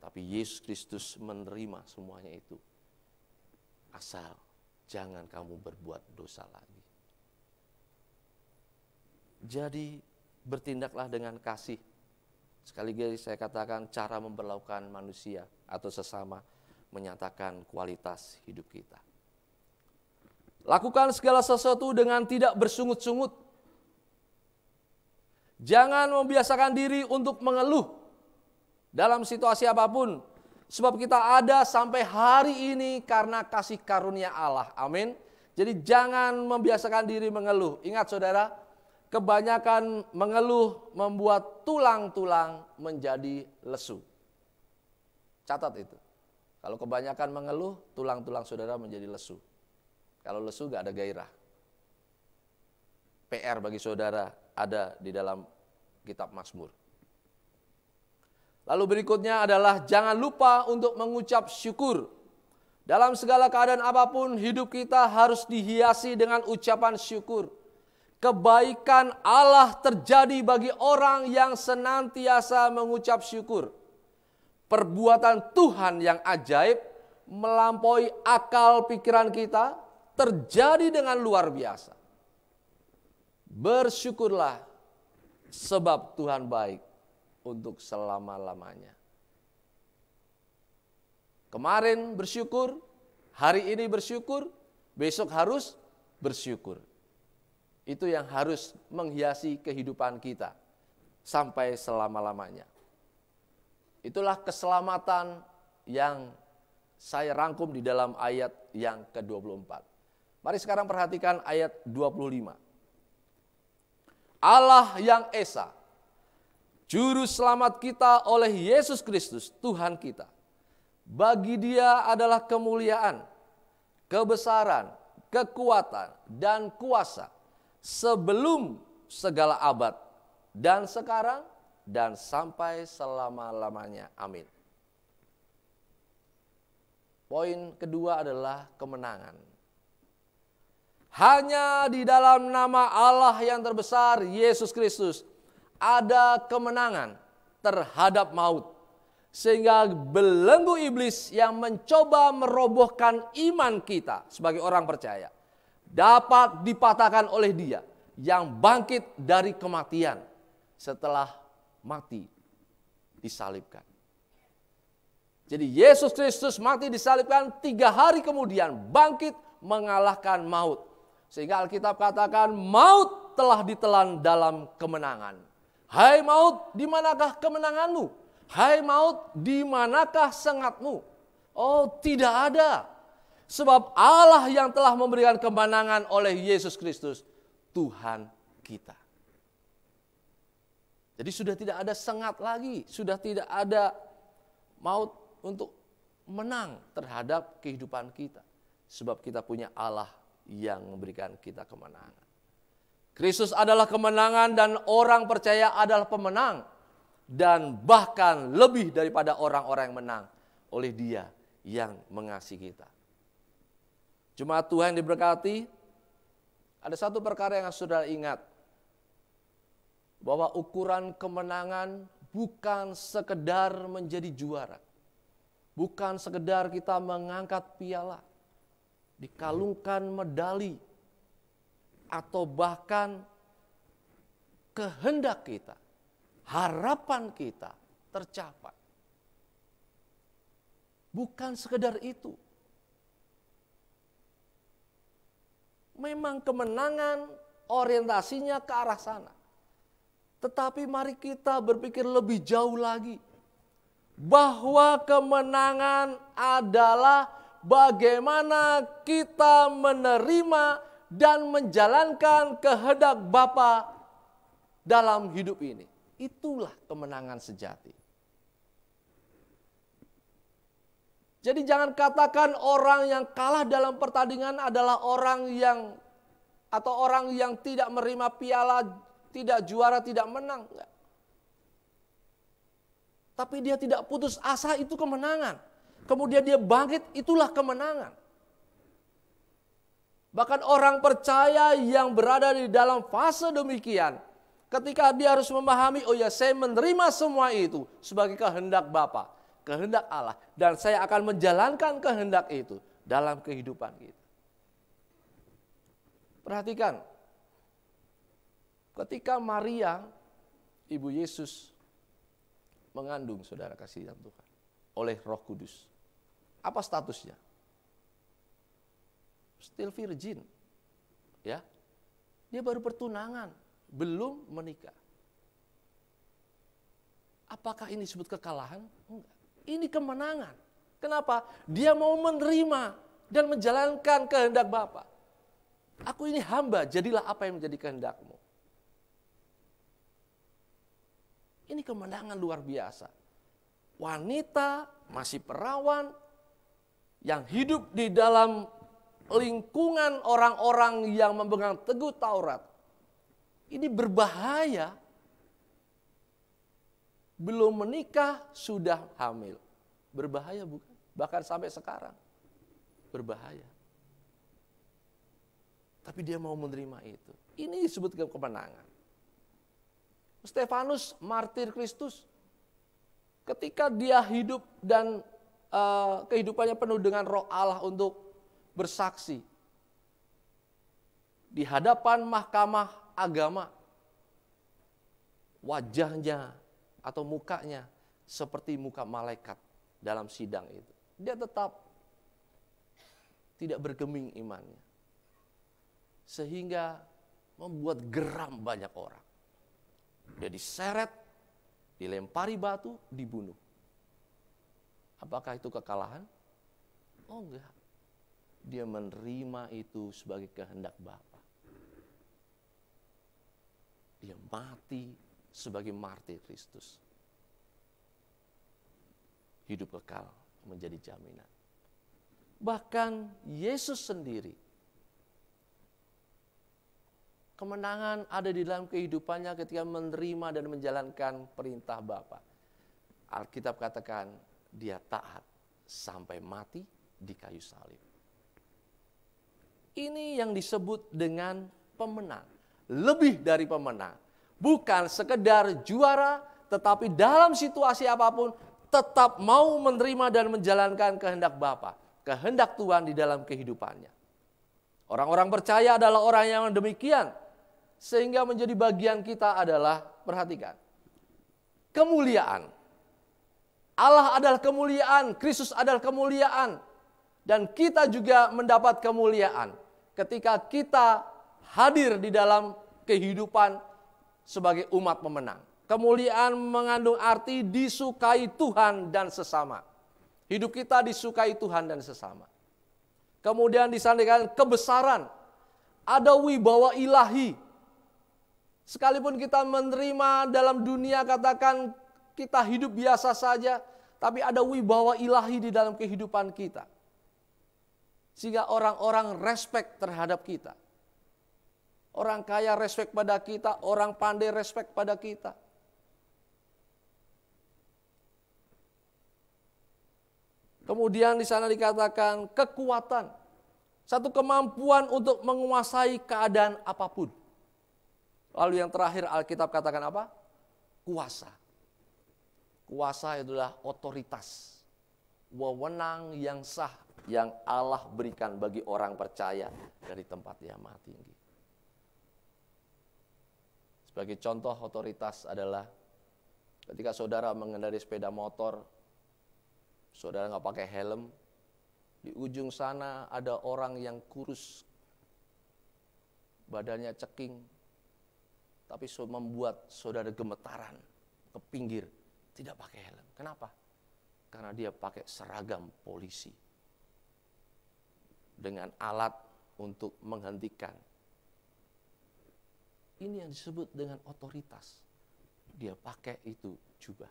Tapi Yesus Kristus menerima semuanya itu. Asal jangan kamu berbuat dosa lagi. Jadi bertindaklah dengan kasih. Sekaligus saya katakan cara memperlakukan manusia atau sesama menyatakan kualitas hidup kita. Lakukan segala sesuatu dengan tidak bersungut-sungut. Jangan membiasakan diri untuk mengeluh dalam situasi apapun. Sebab kita ada sampai hari ini karena kasih karunia Allah. Amin. Jadi jangan membiasakan diri mengeluh. Ingat saudara, kebanyakan mengeluh membuat tulang-tulang menjadi lesu. Catat itu. Kalau kebanyakan mengeluh, tulang-tulang saudara menjadi lesu. Kalau lesu gak ada gairah. PR bagi saudara ada di dalam kitab Mazmur. Lalu berikutnya adalah jangan lupa untuk mengucap syukur. Dalam segala keadaan apapun hidup kita harus dihiasi dengan ucapan syukur. Kebaikan Allah terjadi bagi orang yang senantiasa mengucap syukur. Perbuatan Tuhan yang ajaib melampaui akal pikiran kita terjadi dengan luar biasa. Bersyukurlah sebab Tuhan baik untuk selama-lamanya. Kemarin bersyukur, hari ini bersyukur, besok harus bersyukur. Itu yang harus menghiasi kehidupan kita sampai selama-lamanya. Itulah keselamatan yang saya rangkum di dalam ayat yang ke-24. Mari sekarang perhatikan ayat 25. Allah yang Esa, Juru Selamat kita oleh Yesus Kristus, Tuhan kita. Bagi Dia adalah kemuliaan, kebesaran, kekuatan, dan kuasa sebelum segala abad, dan sekarang, dan sampai selama-lamanya. Amin. Poin kedua adalah kemenangan. Hanya di dalam nama Allah yang terbesar, Yesus Kristus, ada kemenangan terhadap maut. Sehingga belenggu iblis yang mencoba merobohkan iman kita sebagai orang percaya dapat dipatahkan oleh Dia yang bangkit dari kematian setelah mati disalibkan. Jadi Yesus Kristus mati disalibkan, 3 hari kemudian bangkit mengalahkan maut. Sehingga Alkitab katakan maut telah ditelan dalam kemenangan. Hai maut, di manakah kemenanganmu? Hai maut, di manakah sengatmu? Oh, tidak ada. Sebab Allah yang telah memberikan kemenangan oleh Yesus Kristus, Tuhan kita. Jadi sudah tidak ada sengat lagi, sudah tidak ada maut untuk menang terhadap kehidupan kita. Sebab kita punya Allah yang memberikan kita kemenangan. Kristus adalah kemenangan dan orang percaya adalah pemenang. Dan bahkan lebih daripada orang-orang yang menang oleh Dia yang mengasihi kita. Jemaat Tuhan yang diberkati, ada satu perkara yang saudara ingat. Bahwa ukuran kemenangan bukan sekedar menjadi juara. Bukan sekedar kita mengangkat piala, dikalungkan medali, atau bahkan kehendak kita, harapan kita tercapai. Bukan sekedar itu. Memang kemenangan orientasinya ke arah sana. Tetapi mari kita berpikir lebih jauh lagi. Bahwa kemenangan adalah bagaimana kita menerima dan menjalankan kehendak Bapa dalam hidup ini. itulah kemenangan sejati. Jadi jangan katakan orang yang kalah dalam pertandingan adalah orang yang tidak menerima piala, tidak juara, tidak menang. Enggak. Tapi dia tidak putus asa, itu kemenangan. Kemudian dia bangkit, itulah kemenangan. Bahkan orang percaya yang berada di dalam fase demikian, ketika dia harus memahami, oh ya, saya menerima semua itu sebagai kehendak Bapa, kehendak Allah, dan saya akan menjalankan kehendak itu dalam kehidupan kita. Perhatikan, ketika Maria, ibu Yesus, mengandung, saudara kasih dalam Tuhan, oleh Roh Kudus, apa statusnya? Still virgin, ya, dia baru pertunangan, belum menikah. Apakah ini disebut kekalahan? Enggak. Ini kemenangan. Kenapa? Dia mau menerima dan menjalankan kehendak Bapa. Aku ini hamba, jadilah apa yang menjadi kehendakmu. Ini kemenangan luar biasa. Wanita masih perawan yang hidup di dalam lingkungan orang-orang yang memegang teguh Taurat. Ini berbahaya. Belum menikah sudah hamil. Berbahaya bukan? Bahkan sampai sekarang. Berbahaya. Tapi dia mau menerima itu. Ini disebut kemenangan. Stefanus, martir Kristus. Ketika dia hidup dan kehidupannya penuh dengan Roh Allah untuk bersaksi. Di hadapan mahkamah agama. Wajahnya atau mukanya seperti muka malaikat dalam sidang itu. Dia tetap tidak bergeming imannya. Sehingga membuat geram banyak orang. Dia diseret, dilempari batu, dibunuh. Apakah itu kekalahan? Oh enggak. Dia menerima itu sebagai kehendak Bapa. Dia mati sebagai martir Kristus. Hidup kekal menjadi jaminan. Bahkan Yesus sendiri, kemenangan ada di dalam kehidupannya ketika menerima dan menjalankan perintah Bapa. Alkitab katakan dia taat sampai mati di kayu salib. Ini yang disebut dengan pemenang. Lebih dari pemenang. Bukan sekedar juara, tetapi dalam situasi apapun tetap mau menerima dan menjalankan kehendak Bapa, kehendak Tuhan di dalam kehidupannya. Orang-orang percaya adalah orang yang demikian. Sehingga menjadi bagian kita adalah, perhatikan, kemuliaan. Allah adalah kemuliaan, Kristus adalah kemuliaan. Dan kita juga mendapat kemuliaan ketika kita hadir di dalam kehidupan sebagai umat pemenang. Kemuliaan mengandung arti disukai Tuhan dan sesama. Hidup kita disukai Tuhan dan sesama. Kemudian disandarkan kebesaran. Ada wibawa ilahi. Sekalipun kita menerima dalam dunia, katakan kita hidup biasa saja, tapi ada wibawa ilahi di dalam kehidupan kita. Sehingga orang-orang respect terhadap kita. Orang kaya respect pada kita, orang pandai respect pada kita. Kemudian di sana dikatakan kekuatan. Satu kemampuan untuk menguasai keadaan apapun. Lalu yang terakhir Alkitab katakan apa? Kuasa. Kuasa adalah otoritas. Wewenang yang sah yang Allah berikan bagi orang percaya dari tempat yang maha tinggi. Sebagai contoh otoritas adalah ketika saudara mengendarai sepeda motor, saudara nggak pakai helm, di ujung sana ada orang yang kurus, badannya ceking, tapi membuat saudara gemetaran ke pinggir, tidak pakai helm. Kenapa? Karena dia pakai seragam polisi dengan alat untuk menghentikan. Ini yang disebut dengan otoritas. dia pakai itu jubah.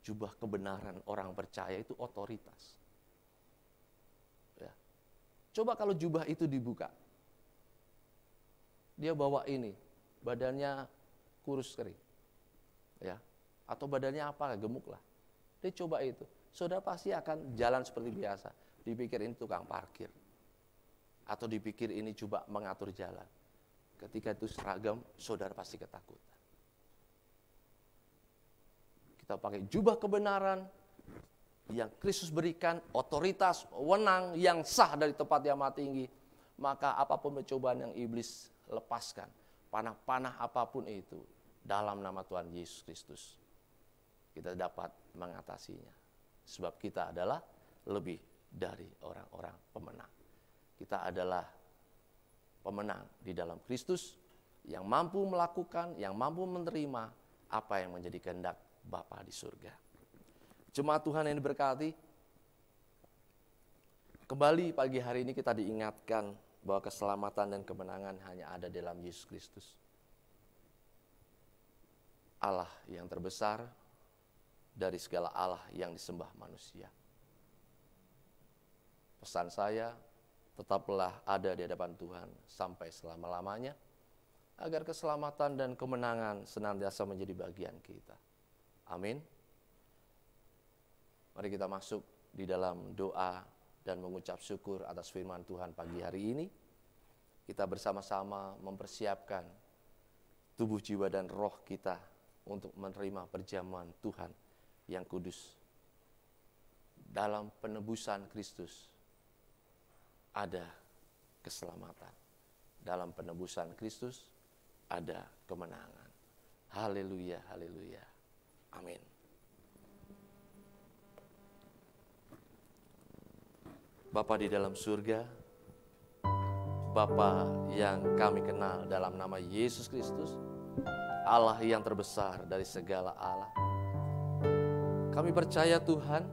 Jubah kebenaran, orang percaya itu otoritas. Ya. Coba kalau jubah itu dibuka. Dia bawa ini, badannya kurus kering. Ya. Atau badannya apa, gemuk lah. Dia coba itu. Saudara pasti akan jalan seperti biasa. Dipikir ini tukang parkir. Atau dipikir ini coba mengatur jalan. Ketika itu seragam, saudara pasti ketakutan. Kita pakai jubah kebenaran yang Kristus berikan, otoritas, wewenang yang sah dari tempat yang maha tinggi. Maka apapun pencobaan yang iblis lepaskan, panah-panah apapun itu, dalam nama Tuhan Yesus Kristus, kita dapat mengatasinya. Sebab kita adalah lebih dari orang-orang pemenang. Kita adalah pemenang di dalam Kristus yang mampu melakukan, yang mampu menerima apa yang menjadi kehendak Bapa di surga. Jemaat Tuhan yang diberkati, kembali pagi hari ini kita diingatkan bahwa keselamatan dan kemenangan hanya ada dalam Yesus Kristus. Allah yang terbesar dari segala Allah yang disembah manusia. Pesan saya, tetaplah ada di hadapan Tuhan sampai selama-lamanya, agar keselamatan dan kemenangan senantiasa menjadi bagian kita. Amin. Mari kita masuk di dalam doa dan mengucap syukur atas firman Tuhan pagi hari ini. Kita bersama-sama mempersiapkan tubuh, jiwa, dan roh kita untuk menerima perjamuan Tuhan yang kudus. Dalam penebusan Kristus ada keselamatan. Dalam penebusan Kristus ada kemenangan. Haleluya, haleluya. Amin. Bapa di dalam surga, Bapa yang kami kenal dalam nama Yesus Kristus, Allah yang terbesar dari segala Allah. Kami percaya Tuhan,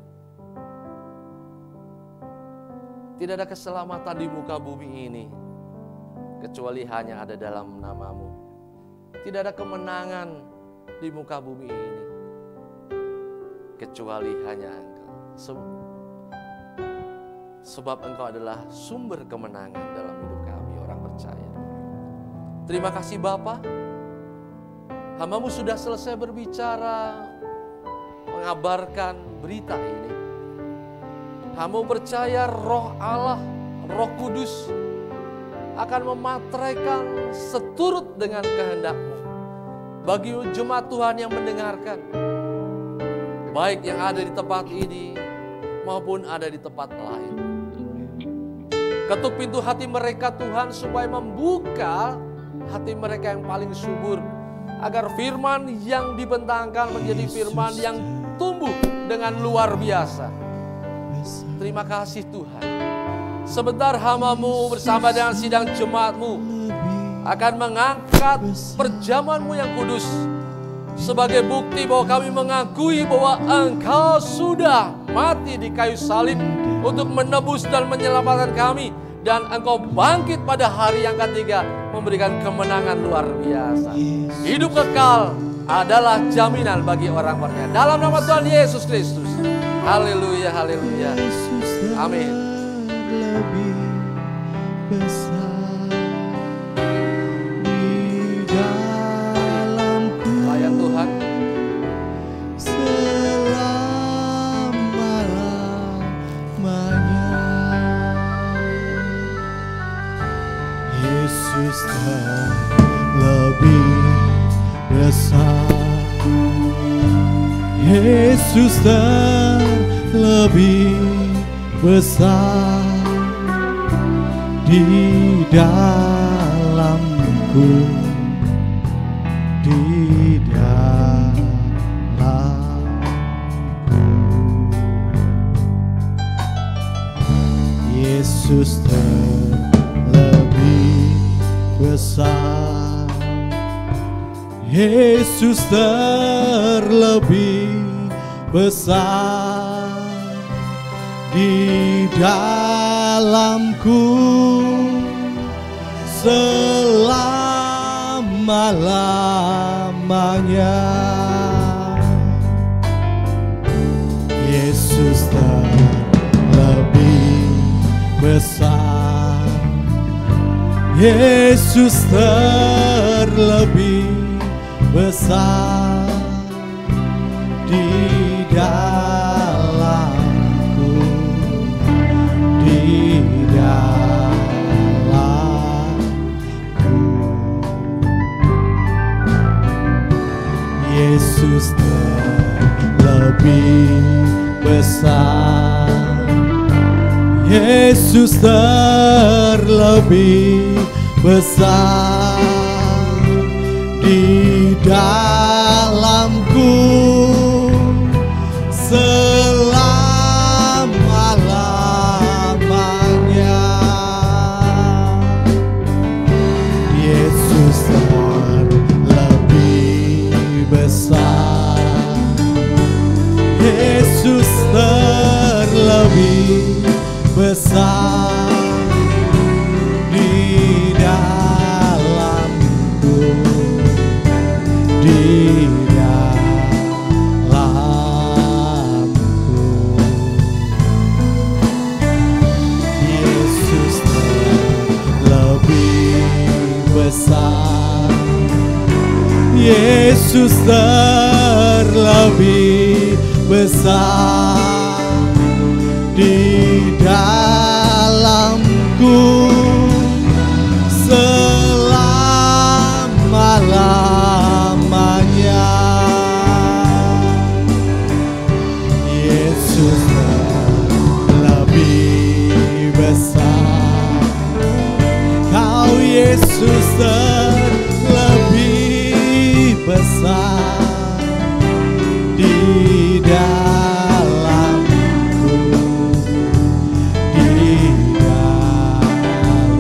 tidak ada keselamatan di muka bumi ini kecuali hanya ada dalam nama-Mu. Tidak ada kemenangan di muka bumi ini kecuali hanya Engkau. Sebab Engkau adalah sumber kemenangan dalam hidup kami orang percaya. Terima kasih Bapa, hamba-Mu sudah selesai berbicara, mengabarkan berita ini. Hamba percaya Roh Allah, Roh Kudus akan memateraikan seturut dengan kehendak-Mu bagi jemaat Tuhan yang mendengarkan, baik yang ada di tempat ini maupun ada di tempat lain. Ketuk pintu hati mereka Tuhan supaya membuka hati mereka yang paling subur, agar firman yang dibentangkan menjadi firman yang tumbuh dengan luar biasa. Terima kasih Tuhan. Sebentar hamba-Mu bersama dengan sidang jemaat-Mu akan mengangkat perjamuan-Mu yang kudus sebagai bukti bahwa kami mengakui bahwa Engkau sudah mati di kayu salib untuk menebus dan menyelamatkan kami, dan Engkau bangkit pada hari yang ketiga memberikan kemenangan luar biasa. Hidup kekal adalah jaminan bagi orang percaya. Dalam nama Tuhan Yesus Kristus. Haleluya, haleluya. Amin. Lebih besar di dalamku. Layan Tuhan. Selama-lamanya Yesus lebih besar. Yesus lebih besar di dalamku, di dalamku. Yesus lebih besar. Yesus terlebih besar di dalamku selama-lamanya. Yesus terlebih besar, Yesus terlebih besar di dalamku, di dalamku. Yesus terlebih besar, Yesus terlebih besar di dalamku selama-lamanya. Yesus terlebih besar, Yesus terlebih besar di dalamku, di dalamku. Yesus terlebih besar, Yesus terlebih besar di dalamku selama-lamanya. Yesus terlebih besar, Kau Yesus terlebih besar di dalamku, di dalamku.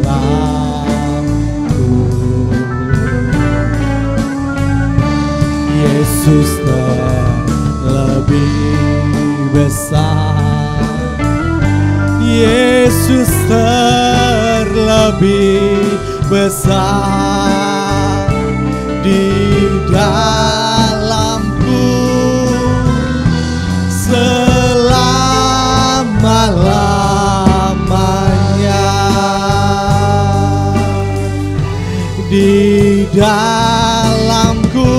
Yesus terlebih besar, Yesus terlebih besar di dalamku selama-lamanya, di dalamku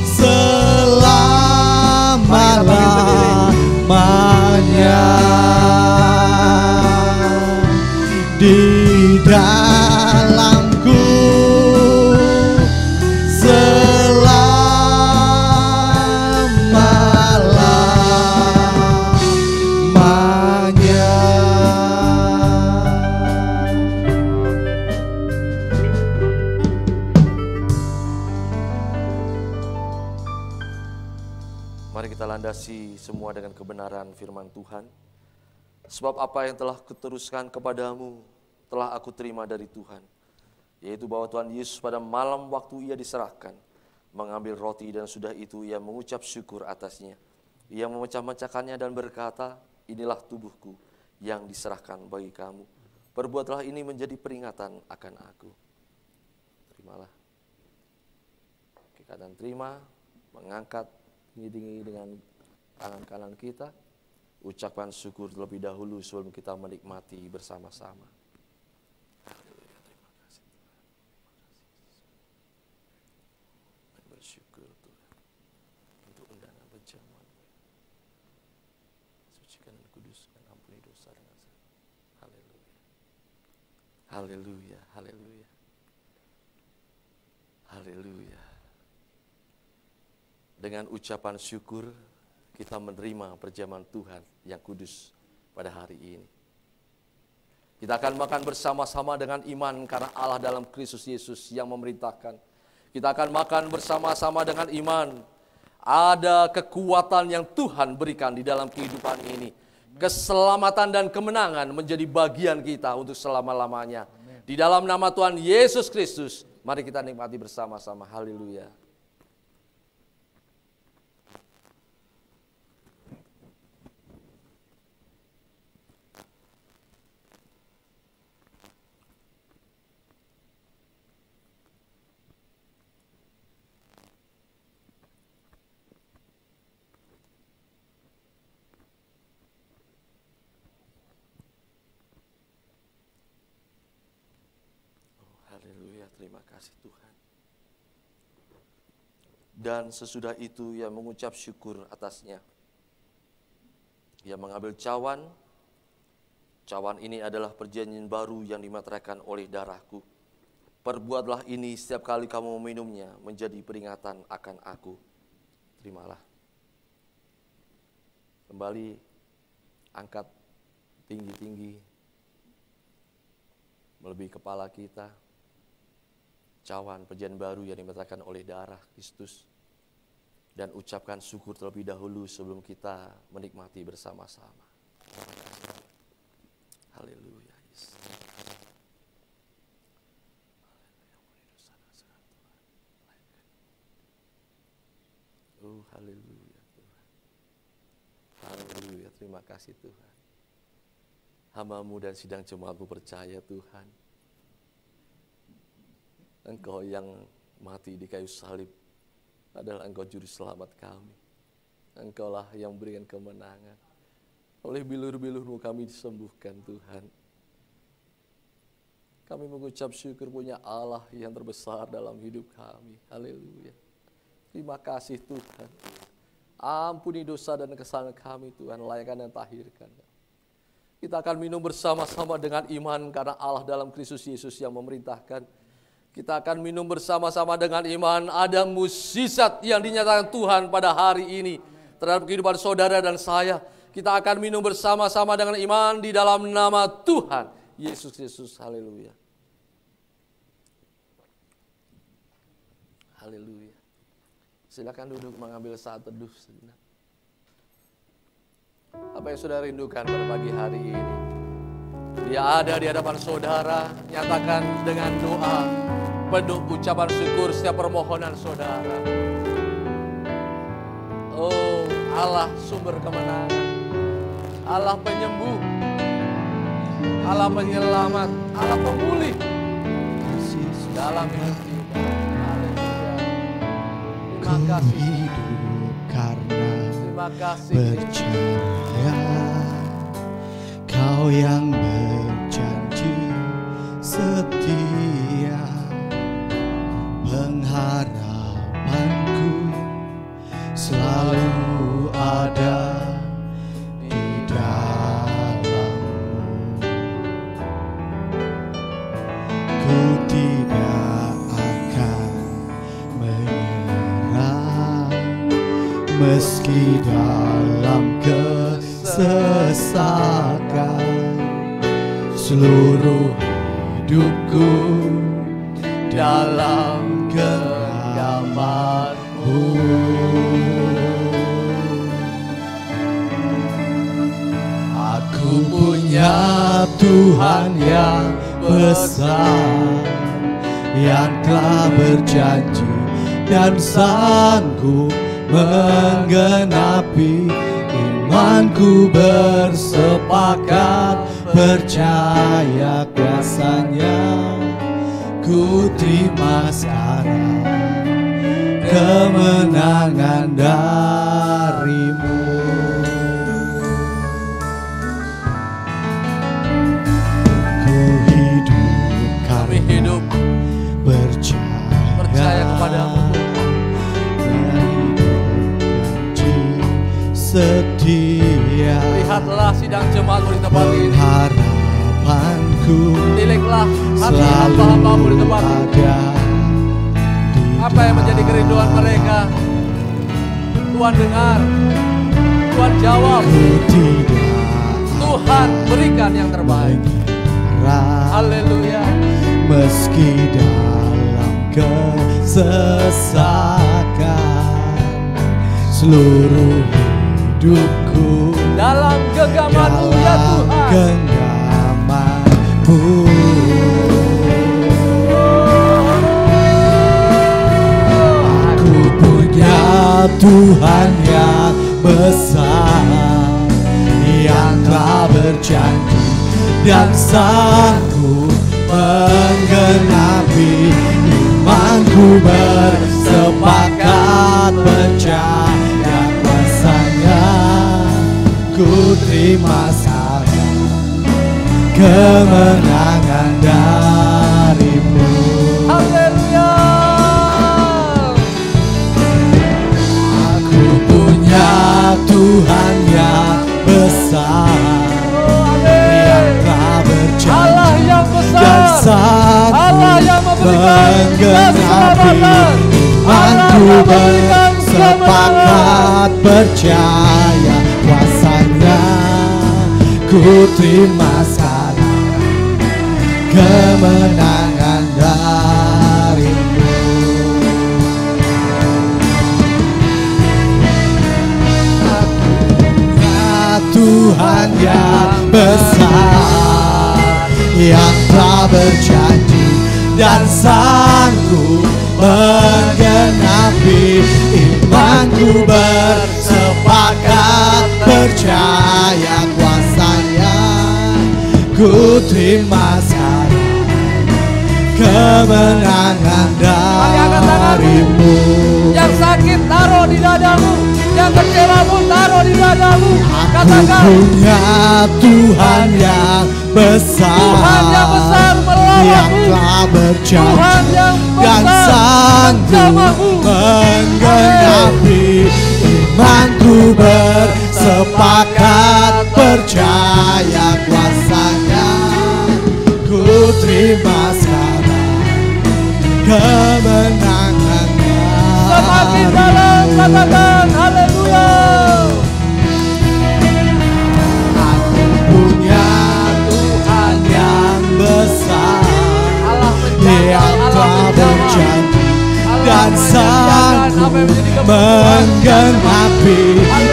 selama-lamanya, di dalamku selama-lamanya. Mari kita landasi semua dengan kebenaran firman Tuhan. Sebab apa yang telah kuteruskan kepadamu telah aku terima dari Tuhan, yaitu bahwa Tuhan Yesus pada malam waktu ia diserahkan, mengambil roti dan sudah itu ia mengucap syukur atasnya. Ia memecah-mecahkannya dan berkata, inilah tubuhku yang diserahkan bagi kamu. Perbuatlah ini menjadi peringatan akan aku. Terimalah. Kita dan terima, mengangkat tinggi-tinggi dengan tangan kanan kita. Ucapan syukur terlebih dahulu sebelum kita menikmati bersama-sama. Haleluya, terima kasih Tuhan. Bersyukur Tuhan untuk undangan perjamuan. Sucikan dan kuduskan, ampuni dosa dan dosa. Haleluya. Haleluya, haleluya. Haleluya. Dengan ucapan syukur kita menerima perjamuan Tuhan yang kudus pada hari ini. Kita akan makan bersama-sama dengan iman karena Allah dalam Kristus Yesus yang memerintahkan. Kita akan makan bersama-sama dengan iman. Ada kekuatan yang Tuhan berikan di dalam kehidupan ini. Keselamatan dan kemenangan menjadi bagian kita untuk selama-lamanya. Di dalam nama Tuhan Yesus Kristus, mari kita nikmati bersama-sama. Haleluya. terima kasih Tuhan. Dan sesudah itu ia mengucap syukur atasnya. Ia mengambil cawan. Cawan ini adalah perjanjian baru yang dimeteraikan oleh darahku. Perbuatlah ini setiap kali kamu meminumnya menjadi peringatan akan aku. Terimalah. Kembali angkat tinggi-tinggi melebihi kepala kita. Cawan perjanjian baru yang dimeteraikan oleh darah Kristus. Dan ucapkan syukur terlebih dahulu sebelum kita menikmati bersama-sama. Haleluya. Oh, haleluya Tuhan. Haleluya, terima kasih Tuhan. Hamba-Mu dan sidang jemaat-Mu percaya Tuhan. Engkau yang mati di kayu salib adalah Engkau juru selamat kami. Engkaulah yang berikan kemenangan. Oleh bilur-bilur-Mu kami disembuhkan Tuhan. Kami mengucap syukur punya Allah yang terbesar dalam hidup kami. Haleluya. Terima kasih Tuhan. Ampuni dosa dan kesalahan kami Tuhan, layakkan dan tahirkan. Kita akan minum bersama-sama dengan iman karena Allah dalam Kristus Yesus yang memerintahkan. Kita akan minum bersama-sama dengan iman ada mukjizat yang dinyatakan Tuhan pada hari ini terhadap kehidupan saudara dan saya. Kita akan minum bersama-sama dengan iman di dalam nama Tuhan Yesus Kristus. Haleluya. Haleluya. Silakan duduk mengambil saat teduh sejenak. Apa yang saudara rindukan pada pagi hari ini? Dia ada di hadapan saudara, nyatakan dengan doa, penuh ucapan syukur setiap permohonan saudara. Oh, Allah sumber kemenangan, Allah penyembuh, Allah penyelamat, Allah pemulih dalam hidup kita. Terima kasih. Hidup karena Terima kasih. percaya Kau yang berjanji setia. Pengharapanku selalu ada di dalam-Mu. Ku tidak akan menyerah meski dalam kesesakan. Seluruh hidupku dalam genggaman-Mu. Aku punya Tuhan yang besar, yang telah berjanji dan sanggup menggenapi. Imanku bersepakat percaya kuasa-Nya. Ku terima sekarang kemenangan dari-Mu. Ku hidup Kami hidup percaya kepada-Mu. Setia. Lihatlah sidang jemaat-Mu di tempat ini. Harapanku Tiliklah hati hamba-hamba-Mu di tempat ini. Apa yang menjadi kerinduan mereka? Tuhan dengar, Tuhan jawab, Tuhan berikan yang terbaik. Haleluya. Meski dalam kesesakan, seluruh hidupku dalam genggaman-Mu ya Tuhan. Genggaman-Mu. Aku punya Tuhan yang besar, yang telah berjanji dan sanggup menggenapi. Imanku bersepakat percaya kuasa-Nya. Ku terima sekarang kemenangan dari-Mu. Tuhan yang besar, yang telah berjanji Allah yang besar, dan sanggup Allah yang memberikan menggenapi imanku bersepakat percaya kuasa-Nya. Ku terima sekarang kemenangan darimu. Tuhan yang besar, yang telah berjanji dan sanggup menggenapi imanku bersepakat percaya kuasa-Nya. Ku terima sekarang kemenangan darimu. Yang sakit taruh di dadamu, yang kecewa pun taruh di dadamu. Katakan, punya Tuhan yang besar, Tuhan yang besar melawanmu, yang telah berjanji Tuhan yang dan besar sanggup menggenapi imanku bersepakat percaya kuasa-Nya. Ku terima sekarang kemenangan. Semakin dalam katakan haleluya. Aku punya Tuhan yang besar, yang telah berjanji dan sanggup menggenapi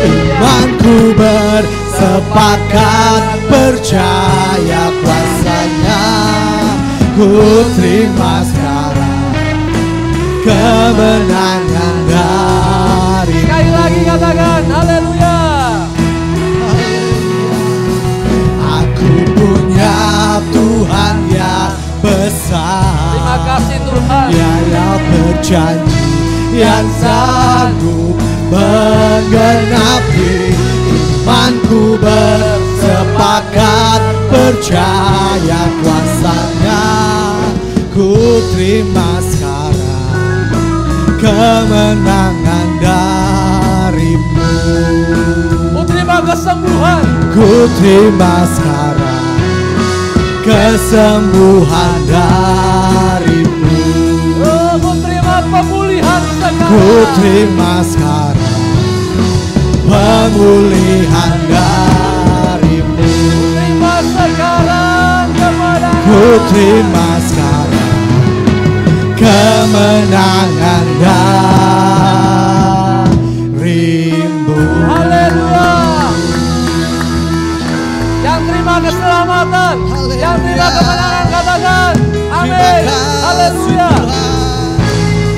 imanku bersepakat percaya kuasa-Nya. Ku terima sekarang kemenangan dari. Sekali lagi katakan haleluya. Aku punya Tuhan yang besar, Terima kasih Tuhan, yang berjanji yang sanggup menggenapi imanku bersepakat percaya kuasa-Nya. Ku terima sekarang kemenangan darimu. ku terima kesembuhan, Ku terima sekarang kesembuhan darimu. ku terima pemulihan sekarang, Ku terima sekarang pemulihan darimu. terima sekarang kemenangan, Ku terima sekarang kemenangan darimu. haleluya. Yang terima keselamatan, yang terima kemenangan katakan amin, haleluya,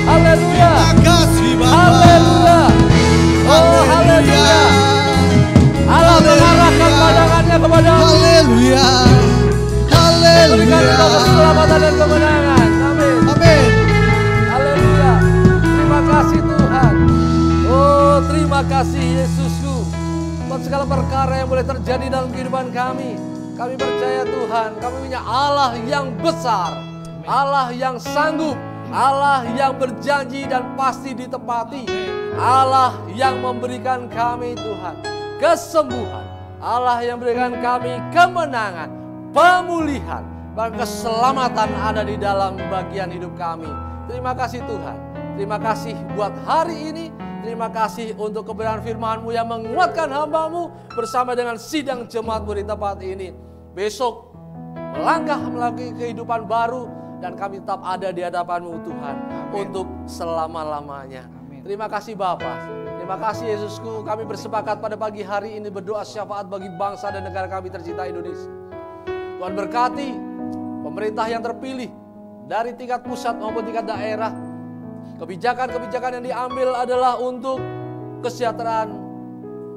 haleluya, Terima kasih Bapa. haleluya, oh haleluya. Allah mengarahkan pandangannya kepadamu, Haleluya. berikan kita Haleluya. keselamatan dan kemenangan, amin. Amin. Haleluya. Terima kasih Tuhan. Oh, terima kasih Yesusku. Buat segala perkara yang boleh terjadi dalam kehidupan kami. Kami percaya Tuhan, kami punya Allah yang besar. Allah yang sanggup. Allah yang berjanji dan pasti ditepati. Allah yang memberikan kami Tuhan kesembuhan. Allah yang memberikan kami kemenangan, pemulihan, bahkan keselamatan ada di dalam bagian hidup kami. Terima kasih Tuhan. Terima kasih buat hari ini. Terima kasih untuk kebenaran firman-Mu yang menguatkan hamba-Mu bersama dengan sidang jemaat-Mu di tempat ini. Besok melangkah melalui kehidupan baru dan kami tetap ada di hadapan-Mu Tuhan. Amin. Untuk selama-lamanya. Amin. Terima kasih Bapa. Terima kasih Yesusku. Kami bersepakat pada pagi hari ini berdoa syafaat bagi bangsa dan negara kami tercinta Indonesia. Tuhan berkati pemerintah yang terpilih dari tingkat pusat maupun tingkat daerah. Kebijakan-kebijakan yang diambil adalah untuk kesejahteraan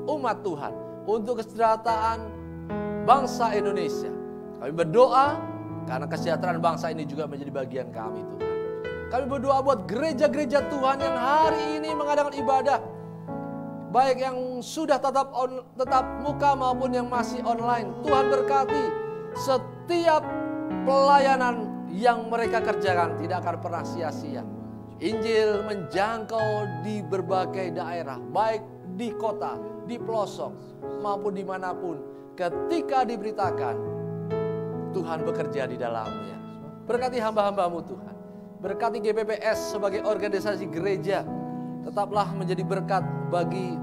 umat Tuhan, untuk kesejahteraan bangsa Indonesia. Kami berdoa karena kesejahteraan bangsa ini juga menjadi bagian kami Tuhan. Kami berdoa buat gereja-gereja Tuhan yang hari ini mengadakan ibadah, baik yang sudah tetap muka maupun yang masih online. Tuhan berkati setiap pelayanan yang mereka kerjakan tidak akan pernah sia-sia. Injil menjangkau di berbagai daerah, baik di kota, di pelosok, maupun dimanapun. Ketika diberitakan, Tuhan bekerja di dalamnya. Berkati hamba-hambamu Tuhan. Berkati GPPS sebagai organisasi gereja. Tetaplah menjadi berkat bagi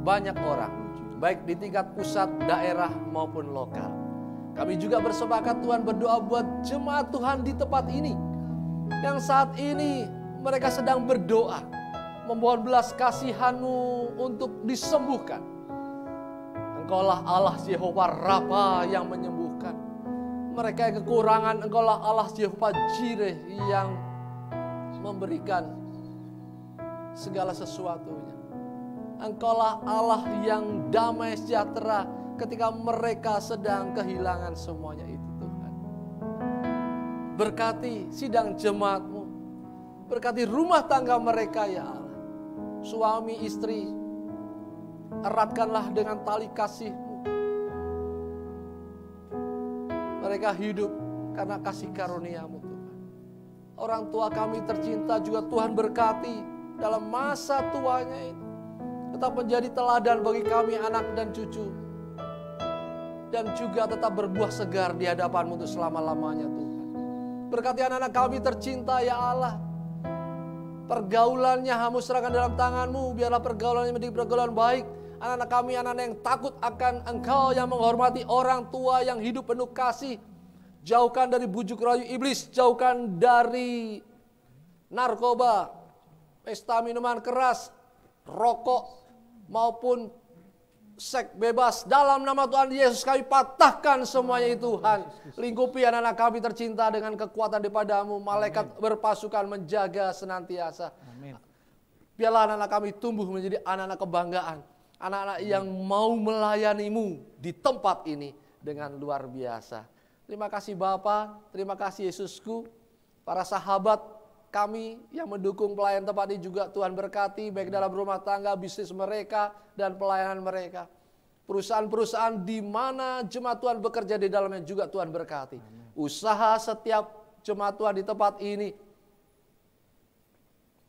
banyak orang, baik di tingkat pusat, daerah, maupun lokal. Kami juga bersepakat Tuhan berdoa buat jemaat Tuhan di tempat ini, yang saat ini mereka sedang berdoa, memohon belas kasihan-Mu untuk disembuhkan. Engkaulah Allah Yehova Rafa yang menyembuhkan. Mereka yang kekurangan, Engkaulah Allah Yehova Jireh yang memberikan segala sesuatunya. Engkaulah Allah yang damai sejahtera ketika mereka sedang kehilangan semuanya itu Tuhan. Berkati sidang jemaat-Mu, berkati rumah tangga mereka ya Allah. Suami istri, eratkanlah dengan tali kasih-Mu. Mereka hidup karena kasih karunia-Mu Tuhan. Orang tua kami tercinta juga Tuhan berkati dalam masa tuanya itu. Tetap menjadi teladan bagi kami anak dan cucu. Dan juga tetap berbuah segar di hadapan-Mu untuk selama-lamanya Tuhan. Berkati anak-anak kami tercinta ya Allah. Pergaulannya Hamba serahkan dalam tangan-Mu. Biarlah pergaulannya menjadi pergaulan baik. Anak-anak kami anak-anak yang takut akan Engkau, yang menghormati orang tua, yang hidup penuh kasih. Jauhkan dari bujuk rayu iblis. Jauhkan dari narkoba, pesta minuman keras, rokok, maupun seks bebas. Dalam nama Tuhan Yesus kami patahkan semuanya itu Tuhan. Lingkupi anak-anak kami tercinta dengan kekuatan daripada-Mu. Malaikat berpasukan menjaga senantiasa. Amin. Biarlah anak-anak kami tumbuh menjadi anak-anak kebanggaan. Anak-anak yang mau melayani-Mu di tempat ini dengan luar biasa. Terima kasih Bapa, terima kasih Yesusku. Para sahabat kami yang mendukung pelayan tempat ini juga Tuhan berkati, baik dalam rumah tangga, bisnis mereka, dan pelayanan mereka. Perusahaan-perusahaan di mana jemaat Tuhan bekerja di dalamnya juga Tuhan berkati. Usaha setiap jemaat Tuhan di tempat ini.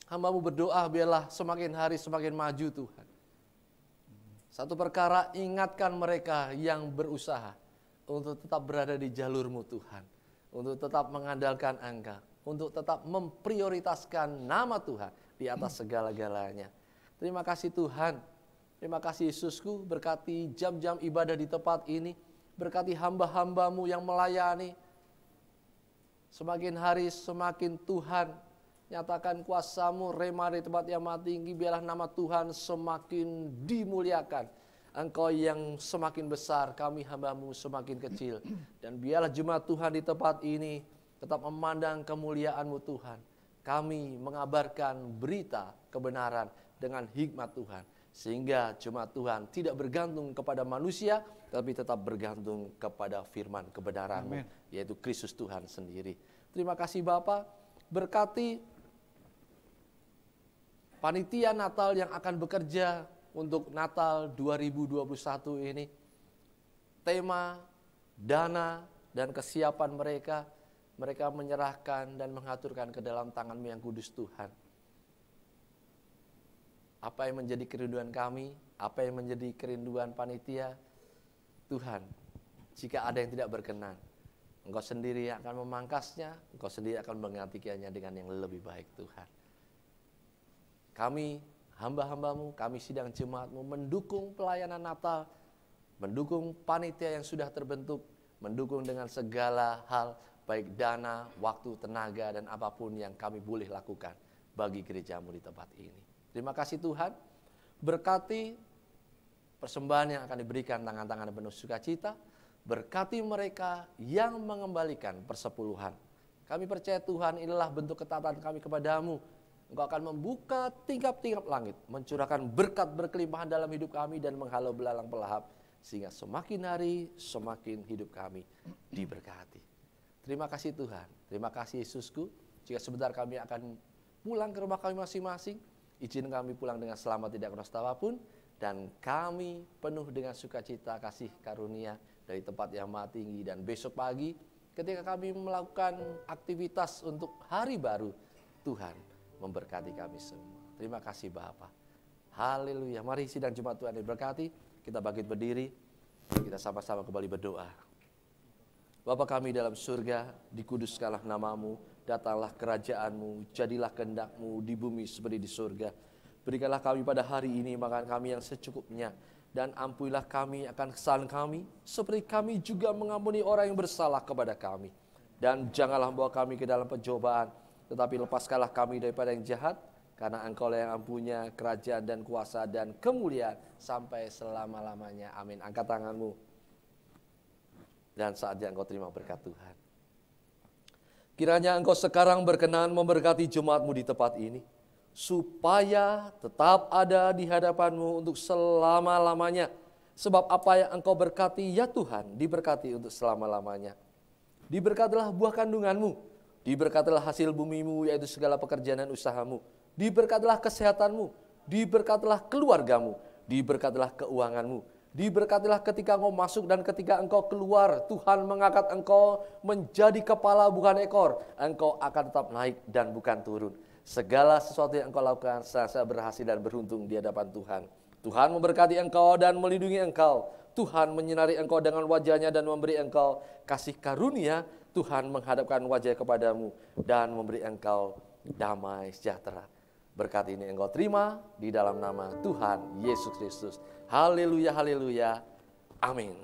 Hamba-Mu berdoa biarlah semakin hari semakin maju Tuhan. Satu perkara, ingatkan mereka yang berusaha untuk tetap berada di jalur-Mu Tuhan. Untuk tetap mengandalkan Engkau. Untuk tetap memprioritaskan nama Tuhan di atas segala-galanya. Terima kasih Tuhan. Terima kasih Yesusku, berkati jam-jam ibadah di tempat ini. Berkati hamba-hamba-Mu yang melayani. Semakin hari semakin Tuhan nyatakan kuasa-Mu, rema di tempat yang maha tinggi. Biarlah nama Tuhan semakin dimuliakan. Engkau yang semakin besar, kami hamba-Mu semakin kecil. Dan biarlah jemaat Tuhan di tempat ini tetap memandang kemuliaan-Mu Tuhan. Kami mengabarkan berita kebenaran dengan hikmat Tuhan. Sehingga jemaat Tuhan tidak bergantung kepada manusia, tapi tetap bergantung kepada firman kebenaran-Mu, yaitu Kristus Tuhan sendiri. Terima kasih Bapa, berkati panitia Natal yang akan bekerja untuk Natal 2021 ini. Tema, dana, dan kesiapan mereka menyerahkan dan mengaturkan ke dalam tangan-Mu yang kudus Tuhan. Apa yang menjadi kerinduan kami, apa yang menjadi kerinduan panitia, Tuhan, jika ada yang tidak berkenan, Engkau sendiri yang akan memangkasnya, Engkau sendiri akan menggantikannya dengan yang lebih baik Tuhan. Kami, hamba-hamba-Mu, kami sidang jemaat-Mu mendukung pelayanan Natal, mendukung panitia yang sudah terbentuk, mendukung dengan segala hal, baik dana, waktu, tenaga, dan apapun yang kami boleh lakukan bagi gereja-Mu di tempat ini. Terima kasih Tuhan, berkati persembahan yang akan diberikan tangan-tangan penuh sukacita, berkati mereka yang mengembalikan persepuluhan. Kami percaya Tuhan inilah bentuk ketaatan kami kepadamu. Engkau akan membuka tingkap-tingkap langit, mencurahkan berkat berkelimpahan dalam hidup kami dan menghalau belalang pelahap, sehingga semakin hari semakin hidup kami diberkati. Terima kasih Tuhan, terima kasih Yesusku. Jika sebentar kami akan pulang ke rumah kami masing-masing, izin kami pulang dengan selamat, tidak kena apapun, dan kami penuh dengan sukacita kasih karunia dari tempat yang maha tinggi. Dan besok pagi ketika kami melakukan aktivitas untuk hari baru, Tuhan, memberkati kami semua. Terima kasih Bapa. Haleluya. Mari sidang Jumat Tuhan diberkati. Kita bangkit berdiri. Kita sama-sama kembali berdoa. Bapa kami dalam surga, dikuduskanlah namamu, datanglah kerajaanmu, jadilah kehendak-mu di bumi seperti di surga. Berikanlah kami pada hari ini makan kami yang secukupnya, dan ampunilah kami akan kesalahan kami, seperti kami juga mengampuni orang yang bersalah kepada kami. Dan janganlah membawa kami ke dalam pencobaan, tetapi lepaskanlah kami daripada yang jahat, karena Engkau yang mempunyai kerajaan dan kuasa dan kemuliaan sampai selama-lamanya. Amin. Angkat tanganmu. Dan saatnya engkau terima berkat Tuhan. Kiranya engkau sekarang berkenan memberkati jemaatmu di tempat ini, supaya tetap ada di hadapanmu untuk selama-lamanya. Sebab apa yang engkau berkati ya Tuhan, diberkati untuk selama-lamanya. Diberkatilah buah kandunganmu, diberkatilah hasil bumimu, yaitu segala pekerjaan dan usahamu. Diberkatilah kesehatanmu, diberkatilah keluargamu, diberkatilah keuanganmu, diberkatilah ketika engkau masuk dan ketika engkau keluar. Tuhan mengangkat engkau menjadi kepala bukan ekor. Engkau akan tetap naik dan bukan turun. Segala sesuatu yang engkau lakukan senantiasa berhasil dan beruntung di hadapan Tuhan. Tuhan memberkati engkau dan melindungi engkau. Tuhan menyinari engkau dengan wajahnya dan memberi engkau kasih karunia. Tuhan menghadapkan wajah kepadamu dan memberi engkau damai sejahtera. Berkat ini engkau terima di dalam nama Tuhan Yesus Kristus. Haleluya, haleluya. Amin.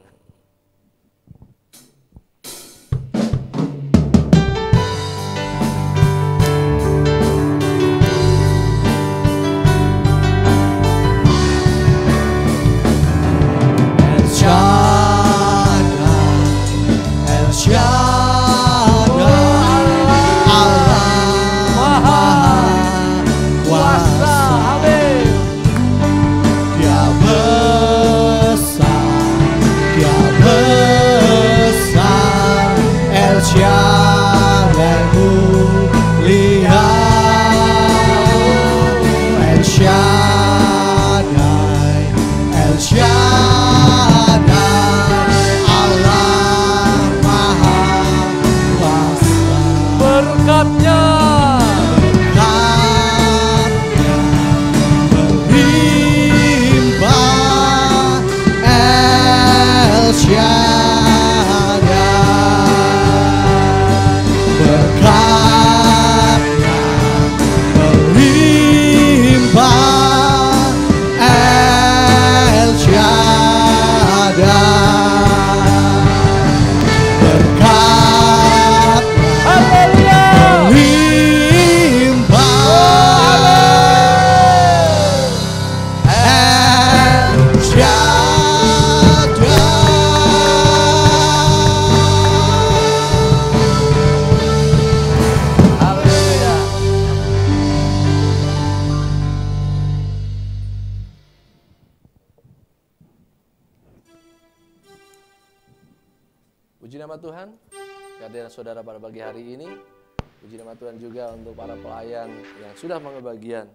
Puji nama Tuhan, kehadiran saudara pada pagi hari ini. Puji nama Tuhan juga untuk para pelayan yang sudah mengambil bagian.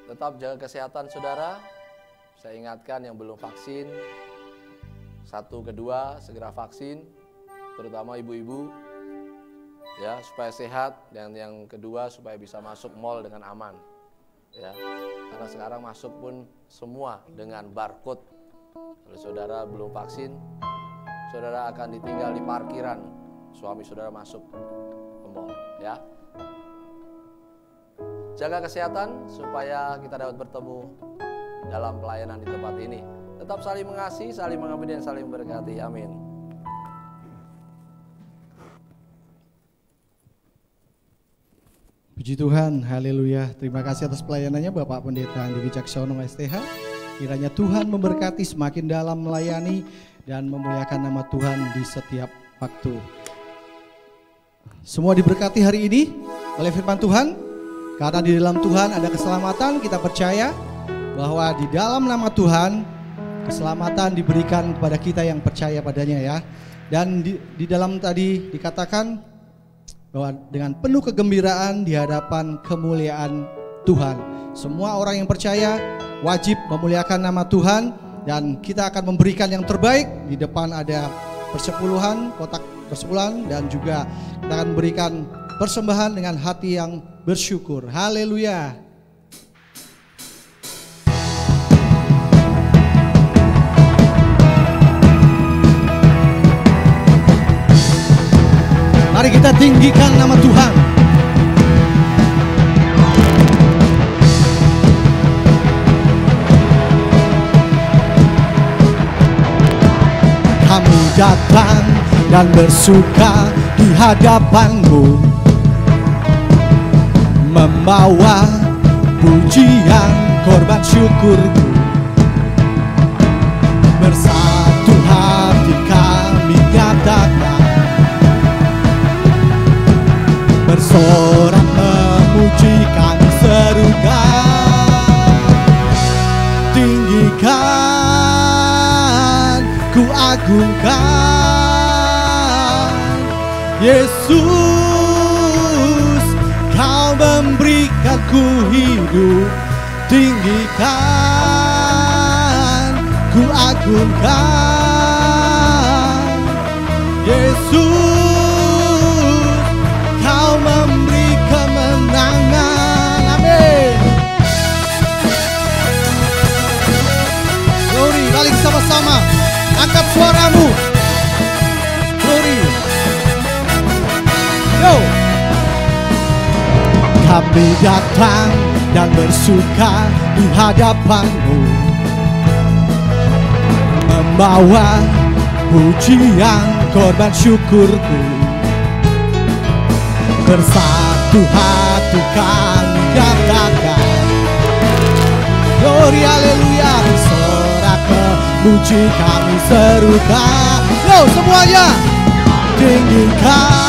Tetap jaga kesehatan saudara. Saya ingatkan yang belum vaksin, 1, 2 segera vaksin, terutama ibu-ibu, ya, supaya sehat, dan yang kedua supaya bisa masuk mal dengan aman, ya, karena sekarang masuk pun semua dengan barcode. Kalau saudara belum vaksin, saudara akan ditinggal di parkiran, suami saudara masuk ke mal, ya. Jaga kesehatan supaya kita dapat bertemu dalam pelayanan di tempat ini. Tetap saling mengasihi, saling mengampuni, dan saling memberkati. Amin. Puji Tuhan, haleluya. Terima kasih atas pelayanannya Bapak Pendeta Andi Wicaksono STH. Kiranya Tuhan memberkati semakin dalam melayani dan memuliakan nama Tuhan di setiap waktu. Semua diberkati hari ini oleh firman Tuhan. Karena di dalam Tuhan ada keselamatan, kita percaya bahwa di dalam nama Tuhan keselamatan diberikan kepada kita yang percaya padanya, ya. Dan di dalam tadi dikatakan bahwa dengan penuh kegembiraan di hadapan kemuliaan Tuhan. Semua orang yang percaya wajib memuliakan nama Tuhan, dan kita akan memberikan yang terbaik. Di depan ada persepuluhan, kotak persepuluhan, dan juga kita akan memberikan persembahan dengan hati yang bersyukur. Haleluya. Mari kita tinggikan nama Tuhan. Kami datang dan bersuka di hadapan-Mu, membawa pujian korban syukur-Mu. Bersatu hati kami nyatakan, bersorak memuji kami serukan. Tinggikan, ku agungkan Yesus, Kau memberikan ku hidup. Tinggikan, ku agungkan Yesus, Kau memberi kemenangan. Amin. Glory, balik sama-sama. Angkat suaramu. Glory. Yo. Kami datang dan bersuka di hadapan-Mu, membawa pujian korban syukur-Ku. Bersatu hati kami nyatakan, glory haleluya, bersorak memuji kami serukan. Yo semuanya, tinggikan,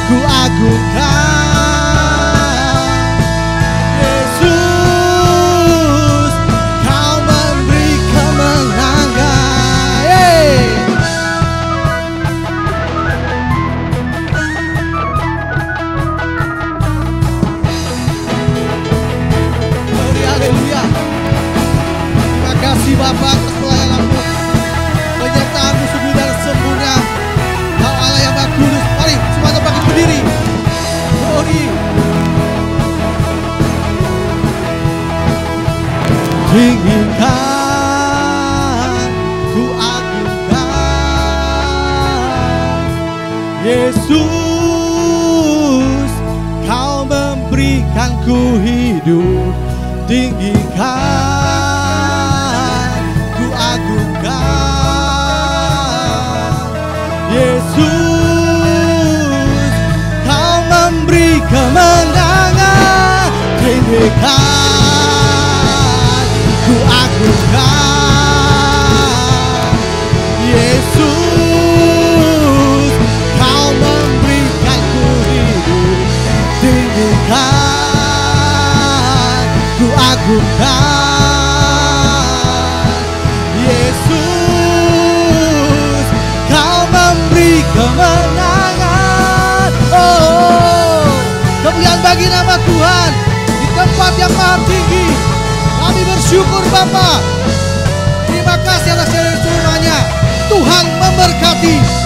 ku agungkan Yesus, Kau memberi kemenangan. Glory haleluya. Terima kasih Bapa atas pelayanan-Mu, penyertaan-Mu sungguh dan sempurna. Kau Allah yang Maha Kudus. Mari semua bangkit berdiri. Glory. Tinggikan, ku agungkan Yesus, Kau memberikan ku hidup. Tinggikan, ku agungkan Yesus, Kau memberi kemenangan. Tinggikan, ku agungkan Yesus, Kau memberikan ku hidup. Tinggikan, ku agungkan Yesus, Kau memberi kemenangan. Oh, kemuliaan bagi nama Tuhan di tempat yang maha tinggi. Kami bersyukur Bapa. Terima kasih atas semuanya. Tuhan memberkati.